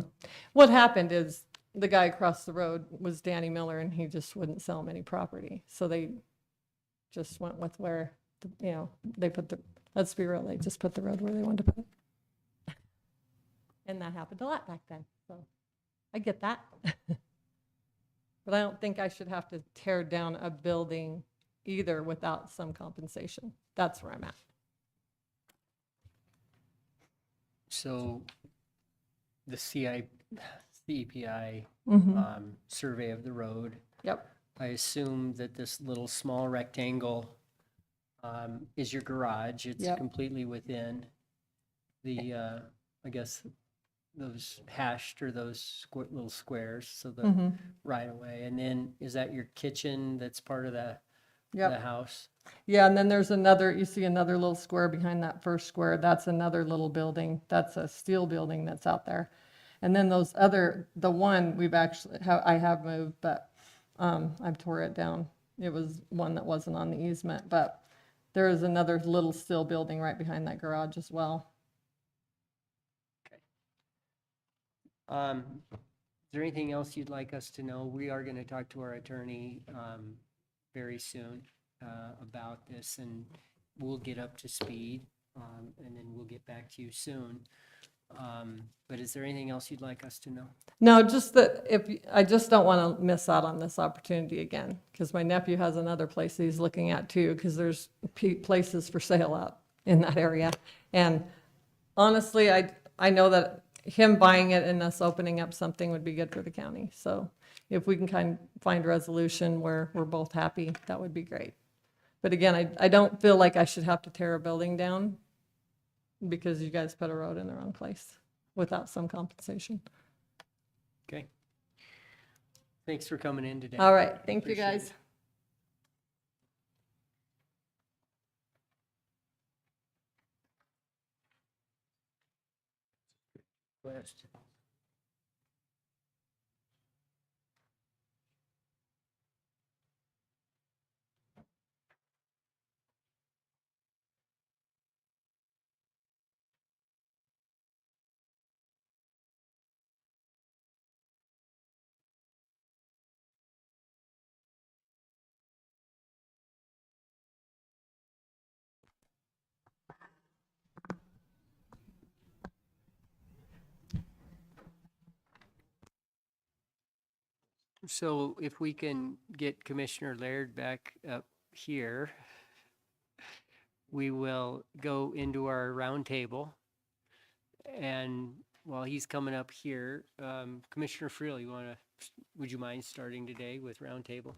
What happened is the guy across the road was Danny Miller, and he just wouldn't sell him any property. So they just went with where, they put let's be real, they just put the road where they wanted to put it. And that happened a lot back then, so I get that. But I don't think I should have to tear down a building either without some compensation. That's where I'm at.
So the CEPI survey of the road,
Yep.
I assume that this little small rectangle is your garage. It's
Yep.
completely within the, I guess, those hashed or those little squares, so the right of way. And then is that your kitchen that's part of the
Yep.
house?
Yeah, and then there's you see another little square behind that first square. That's another little building. That's a steel building that's out there. And then the one I have moved, but I've tore it down. It was one that wasn't on the easement, but there is another little steel building right behind that garage as well.
Is there anything else you'd like us to know? We are going to talk to our attorney very soon about this, and we'll get up to speed, and then we'll get back to you soon. But is there anything else you'd like us to know?
No, just that I just don't want to miss out on this opportunity again, because my nephew has another place he's looking at too, because there's places for sale out in that area. And honestly, I know that him buying it and us opening up something would be good for the county. So if we can find a resolution where we're both happy, that would be great. But again, I don't feel like I should have to tear a building down because you guys put a road in the wrong place without some compensation.
Okay. Thanks for coming in today.
All right, thank you,
Appreciate
guys.
it. West. So if we can get Commissioner Laird back up here, we will go into our roundtable. And while he's coming up here, Commissioner Friel, would you mind starting today with roundtable?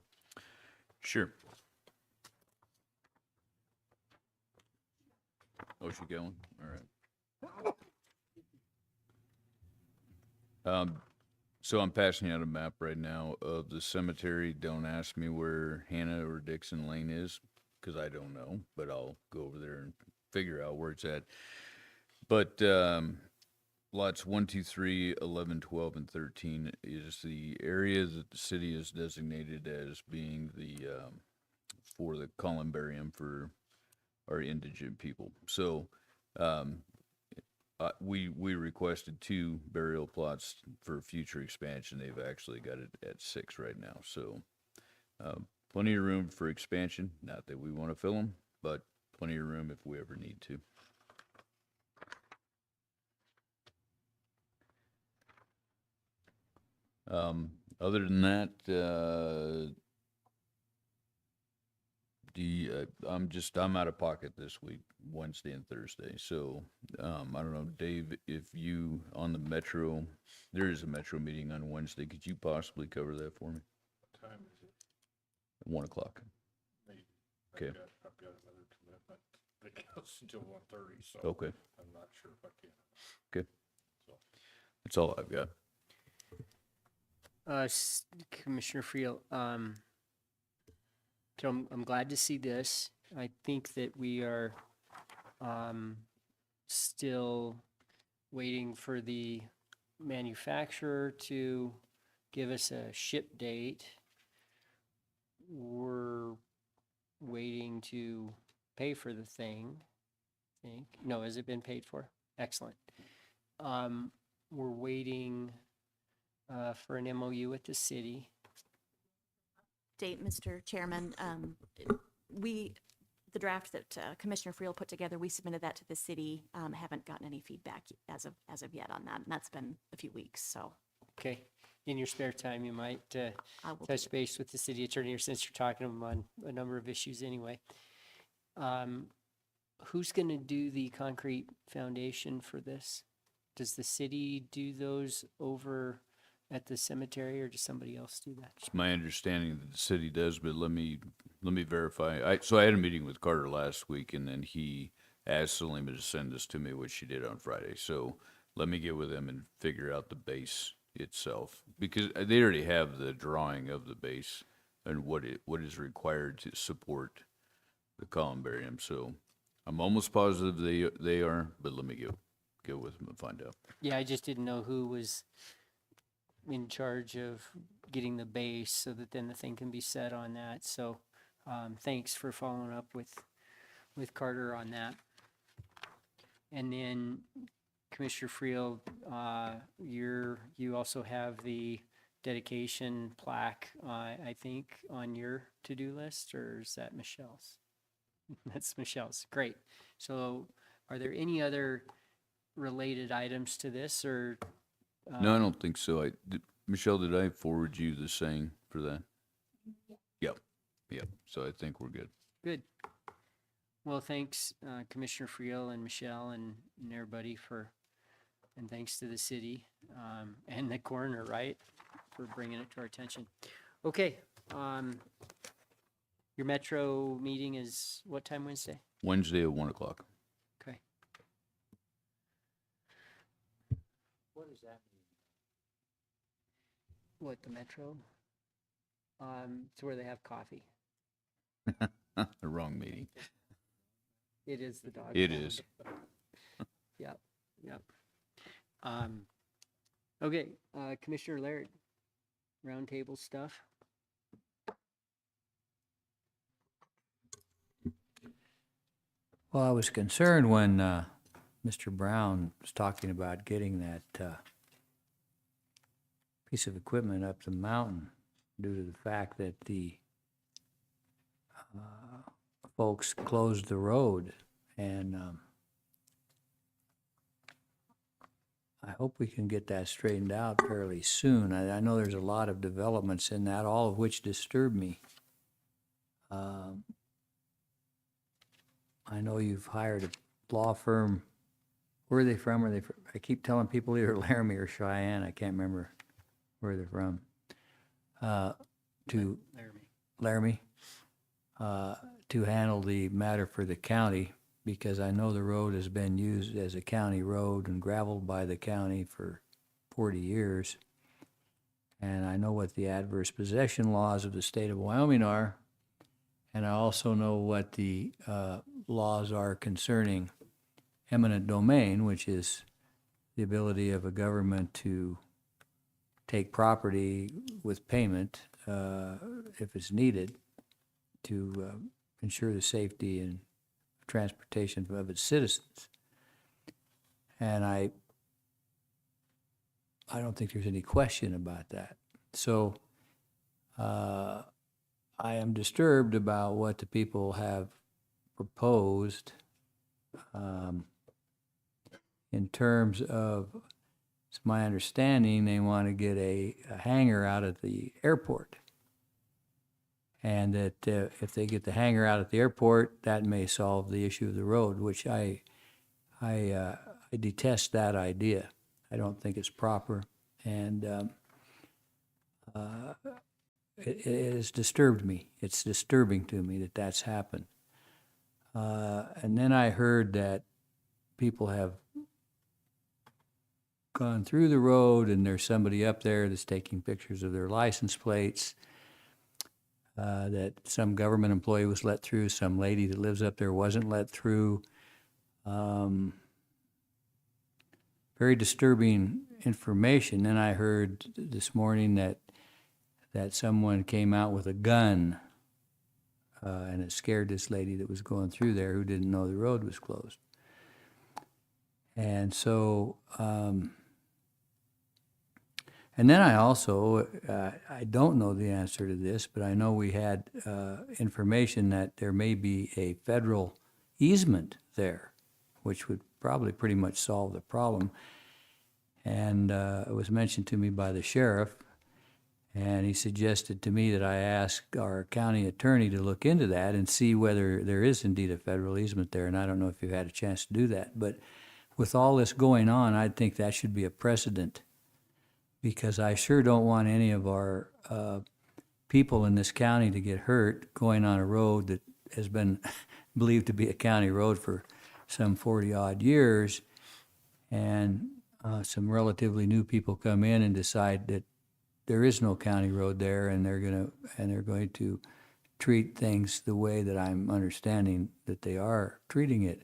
Sure. Oh, she going? All right. So I'm passing out a map right now of the cemetery. Don't ask me where Hannah or Dixon Lane is, because I don't know, but I'll go over there and figure out where it's at. But lots 1, 2, 3, 11, 12, and 13 is the area that the city has designated as being for the columbarium for our indigent people. So we requested 2 burial plots for future expansion. They've actually got it at 6 right now, so plenty of room for expansion. Not that we want to fill them, but plenty of room if we ever need to. Other than that, I'm out of pocket this week, Wednesday and Thursday. So, I don't know, Dave, if you on the Metro, there is a Metro meeting on Wednesday. Could you possibly cover that for me?
What time is it?
1 o'clock.
Maybe.
Okay.
I've got another commitment that goes until 1:30, so.
Okay.
I'm not sure if I can.
Okay.
So.
That's all I've got.
Commissioner Friel, so I'm glad to see this. I think that we are still waiting for the manufacturer to give us a ship date. We're waiting to pay for the thing, I think. No, has it been paid for? Excellent. We're waiting for an MOU with the city.
Date, Mr. Chairman, the draft that Commissioner Friel put together, we submitted that to the city. Haven't gotten any feedback as of yet on that, and that's been a few weeks, so.
Okay, in your spare time, you might
I will
touch base with the city attorney, or since you're talking to him on a number of issues anyway. Who's gonna do the concrete foundation for this? Does the city do those over at the cemetery, or does somebody else do that?
It's my understanding that the city does, but let me verify. So I had a meeting with Carter last week, and then he asked Selima to send this to me, which she did on Friday. So let me get with him and figure out the base itself, because they already have the drawing of the base and what is required to support the columbarium. So I'm almost positive they are, but let me get with them and find out.
Yeah, I just didn't know who was in charge of getting the base so that then the thing can be set on that. So thanks for following up with Carter on that. And then Commissioner Friel, you also have the dedication plaque, I think, on your to-do list, or is that Michelle's? That's Michelle's. Great. So are there any other related items to this, or?
No, I don't think so. Michelle, did I forward you the saying for that? Yep. So I think we're good.
Good. Well, thanks, Commissioner Friel and Michelle and everybody and thanks to the city and the coroner, right, for bringing it to our attention. Okay. Your Metro meeting is what time Wednesday?
Wednesday at 1 o'clock.
Okay. What does that mean? What, the Metro? It's where they have coffee.
The wrong meeting.
It is the dog.
It
pound.
is.
Yep. Okay, Commissioner Laird, roundtable stuff.
Well, I was concerned when Mr. Brown was talking about getting that piece of equipment up the mountain due to the fact that the folks closed the road. And I hope we can get that straightened out fairly soon. I know there's a lot of developments in that, all of which disturb me. I know you've hired a law firm. Where are they from? I keep telling people either Laramie or Cheyenne. I can't remember where they're from. Laramie. To handle the matter for the county, because I know the road has been used as a county road and gravelled by the county for 40 years. And I know what the adverse possession laws of the state of Wyoming are. And I also know what the laws are concerning eminent domain, which is the ability of a government to take property with payment if it's needed to ensure the safety and transportation of its citizens. And I don't think there's any question about that. So I am disturbed about what the people have proposed in terms of, it's my understanding, they want to get a hangar out at the airport. And that if they get the hangar out at the airport, that may solve the issue of the road, which I detest that idea. I don't think it's proper. And it has disturbed me. It's disturbing to me that that's happened. And then I heard that people have gone through the road and there's somebody up there that's taking pictures of their license plates, that some government employee was let through, some lady that lives up there wasn't let through. Very disturbing information. Then I heard this morning that someone came out with a gun, and it scared this lady that was going through there who didn't know the road was closed. And so, and then I also, I don't know the answer to this, but I know we had information that there may be a federal easement there, which would probably pretty much solve the problem. And it was mentioned to me by the sheriff, and he suggested to me that I ask our county attorney to look into that and see whether there is indeed a federal easement there. And I don't know if you've had a chance to do that, but with all this going on, I think that should be a precedent, because I sure don't want any of our people in this county to get hurt going on a road that has been believed to be a county road for some 40-odd years, and some relatively new people come in and decide that there is no county road there, and they're going to treat things the way that I'm understanding that they are treating it.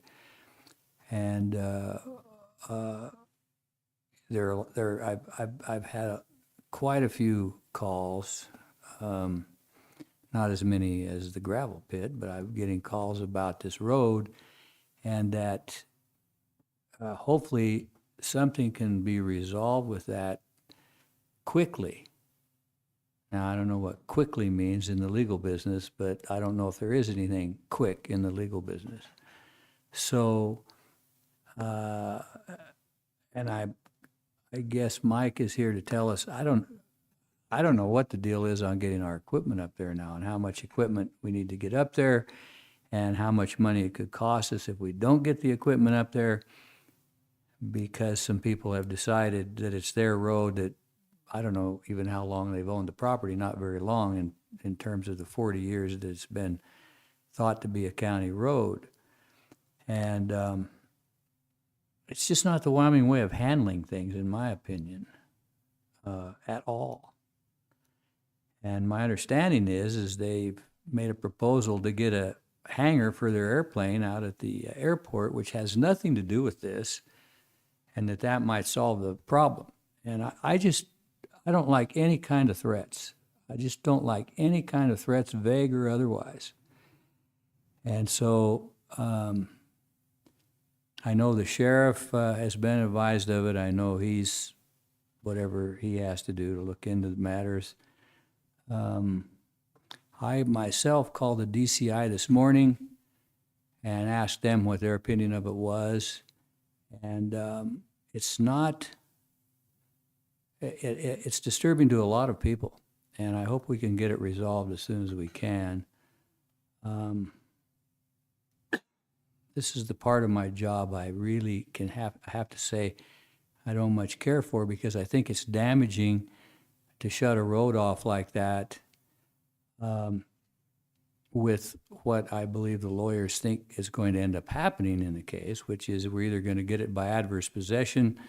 And I've had quite a few calls, not as many as the gravel pit, but I'm getting calls about this road, and that hopefully something can be resolved with that quickly. Now, I don't know what quickly means in the legal business, but I don't know if there is anything quick in the legal business. So, and I guess Mike is here to tell us, I don't know what the deal is on getting our equipment up there now, and how much equipment we need to get up there, and how much money it could cost us if we don't get the equipment up there, because some people have decided that it's their road, that I don't know even how long they've owned the property, not very long in terms of the 40 years that it's been thought to be a county road. And it's just not the Wyoming way of handling things, in my opinion, at all. And my understanding is they've made a proposal to get a hangar for their airplane out at the airport, which has nothing to do with this, and that might solve the problem. And I don't like any kind of threats. I just don't like any kind of threats, vague or otherwise. And so I know the sheriff has been advised of it. I know he's, whatever he has to do to look into the matters. I myself called the DCI this morning and asked them what their opinion of it was. And it's disturbing to a lot of people, and I hope we can get it resolved as soon as we can. This is the part of my job I really have to say I don't much care for, because I think it's damaging to shut a road off like that with what I believe the lawyers think is going to end up happening in the case, which is we're either going to get it by adverse possession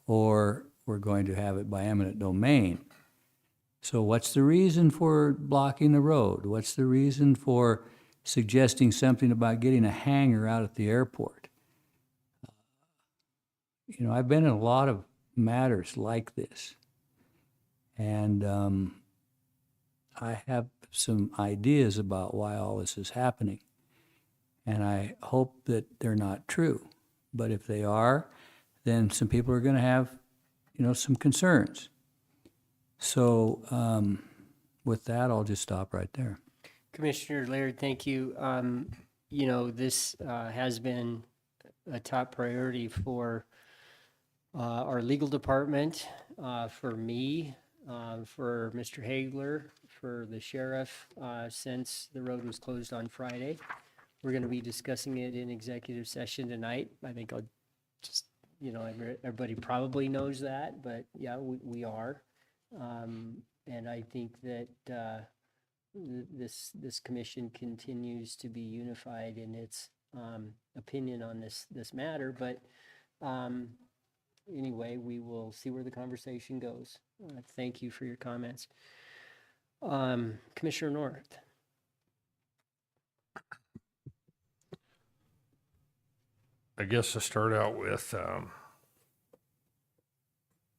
or we're going to have it by eminent domain. So what's the reason for blocking the road? What's the reason for suggesting something about getting a hangar out at the airport? You know, I've been in a lot of matters like this, and I have some ideas about why all this is happening, and I hope that they're not true. But if they are, then some people are going to have, some concerns. So with that, I'll just stop right there.
Commissioner Laird, thank you. This has been a top priority for our legal department, for me, for Mr. Hagler, for the sheriff, since the road was closed on Friday. We're going to be discussing it in executive session tonight. I think I'll just, everybody probably knows that, but yeah, we are. And I think that this commission continues to be unified in its opinion on this matter. But anyway, we will see where the conversation goes. Thank you for your comments. Commissioner North.
I guess to start out with,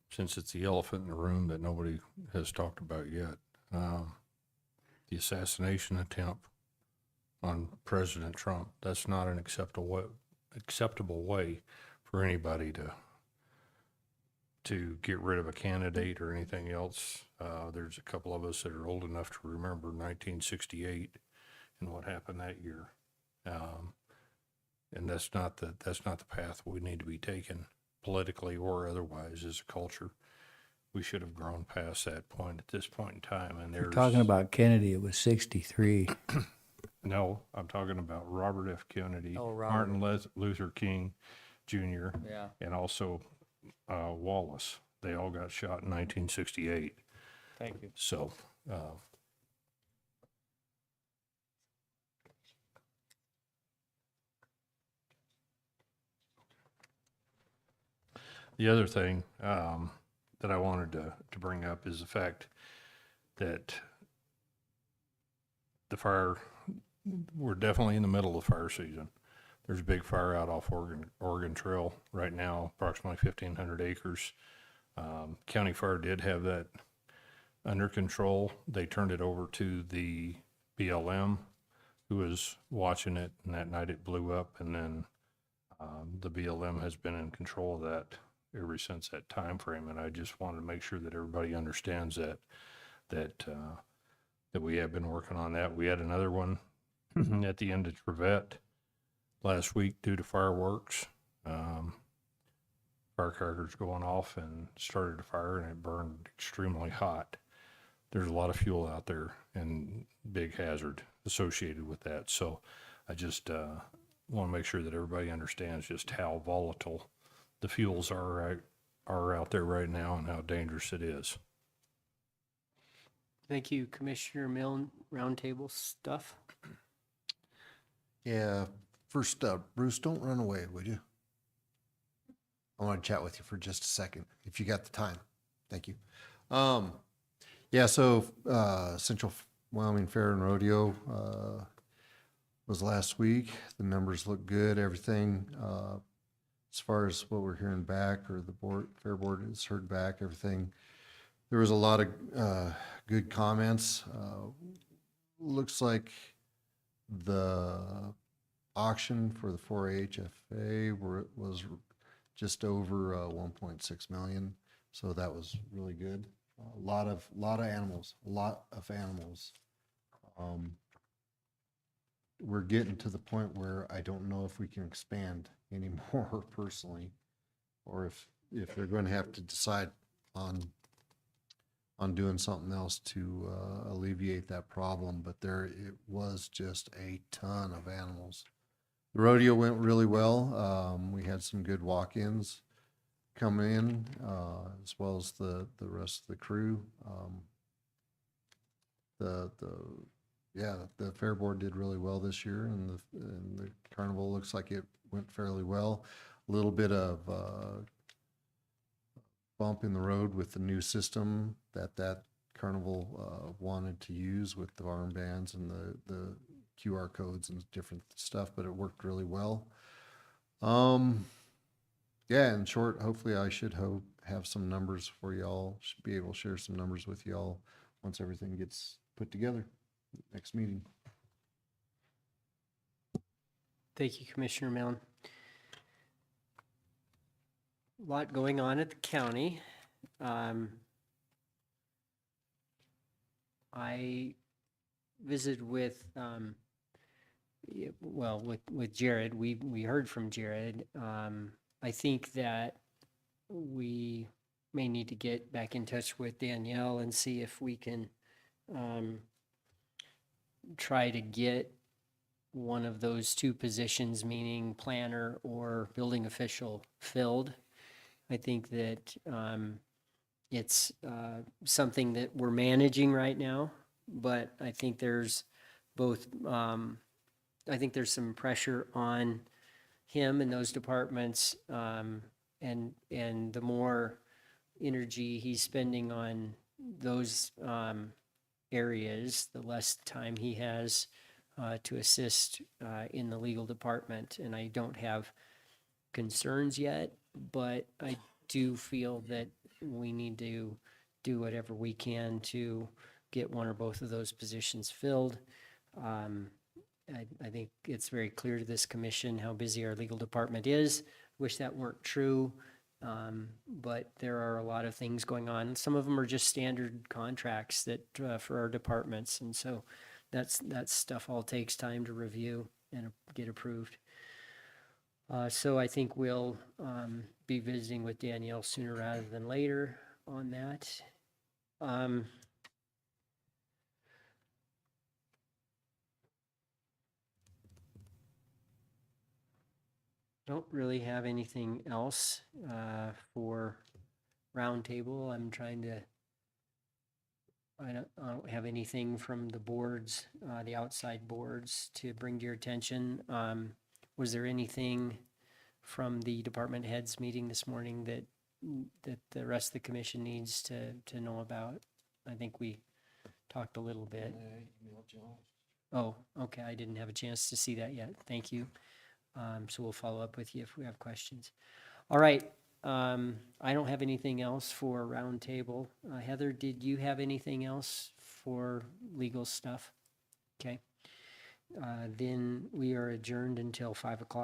since it's the elephant in the room that nobody has talked about yet, the assassination attempt on President Trump. That's not an acceptable way for anybody to get rid of a candidate or anything else. There's a couple of us that are old enough to remember 1968 and what happened that year. And that's not the path we need to be taking politically or otherwise as a culture. We should have grown past that point at this point in time. And
You're talking about Kennedy, it was 63.
No, I'm talking about Robert F. Kennedy,
Oh, Robert.
Martin Luther King Jr.,
Yeah.
and also Wallace. They all got shot in 1968.
Thank you.
So, the other thing that I wanted to bring up is the fact that we're definitely in the middle of fire season. There's a big fire out off Oregon Trail right now, approximately 1,500 acres. County Fire did have that under control. They turned it over to the BLM, who was watching it, and that night it blew up, and then the BLM has been in control of that ever since that time frame. And I just wanted to make sure that everybody understands that we have been working on that. We had another one at the end of Trevette last week due to fireworks. Firecrackers going off and started a fire, and it burned extremely hot. There's a lot of fuel out there and big hazard associated with that. So I just want to make sure that everybody understands just how volatile the fuels are out there right now and how dangerous it is.
Thank you, Commissioner Milne. Roundtable stuff.
Yeah, first up, Bruce, don't run away, would you? I want to chat with you for just a second, if you got the time. Thank you. Yeah, so Central Wyoming Fair and Rodeo was last week. The numbers look good, everything. As far as what we're hearing back, or the Fair Board has heard back, everything. There was a lot of good comments. Looks like the auction for the 4-HFA was just over 1.6 million, so that was really good. A lot of animals. We're getting to the point where I don't know if we can expand anymore personally, or if they're going to have to decide on doing something else to alleviate that problem. But it was just a ton of animals. The rodeo went really well. We had some good walk-ins come in, as well as the rest of the crew. The Fair Board did really well this year, and the carnival looks like it went fairly well. A little bit of bump in the road with the new system that carnival wanted to use with the armbands and the QR codes and different stuff, but it worked really well. Yeah, in short, hopefully I should have some numbers for y'all, should be able to share some numbers with y'all once everything gets put together next meeting.
Thank you, Commissioner Milne. lot going on at the county. I visited with, with Jared. We heard from Jared. I think that we may need to get back in touch with Danielle and see if we can try to get one of those two positions, meaning planner or building official, filled. I think that it's something that we're managing right now, but I think there's both, I think there's some pressure on him and those departments, and the more energy he's spending on those areas, the less time he has to assist in the legal department. And I don't have concerns yet, but I do feel that we need to do whatever we can to get one or both of those positions filled. I think it's very clear to this commission how busy our legal department is. Wish that weren't true, but there are a lot of things going on. Some of them are just standard contracts that for our departments, and so that stuff all takes time to review and get approved. So I think we'll be visiting with Danielle sooner rather than later on that. Don't really have anything else for roundtable. I'm trying to, I don't have anything from the boards, the outside boards to bring to your attention. Was there anything from the department heads meeting this morning that the rest of the commission needs to know about? I think we talked a little bit. Oh, okay, I didn't have a chance to see that yet. Thank you. So we'll follow up with you if we have questions. All right, I don't have anything else for roundtable. Heather, did you have anything else for legal stuff? Okay. Then we are adjourned until 5 o'clock.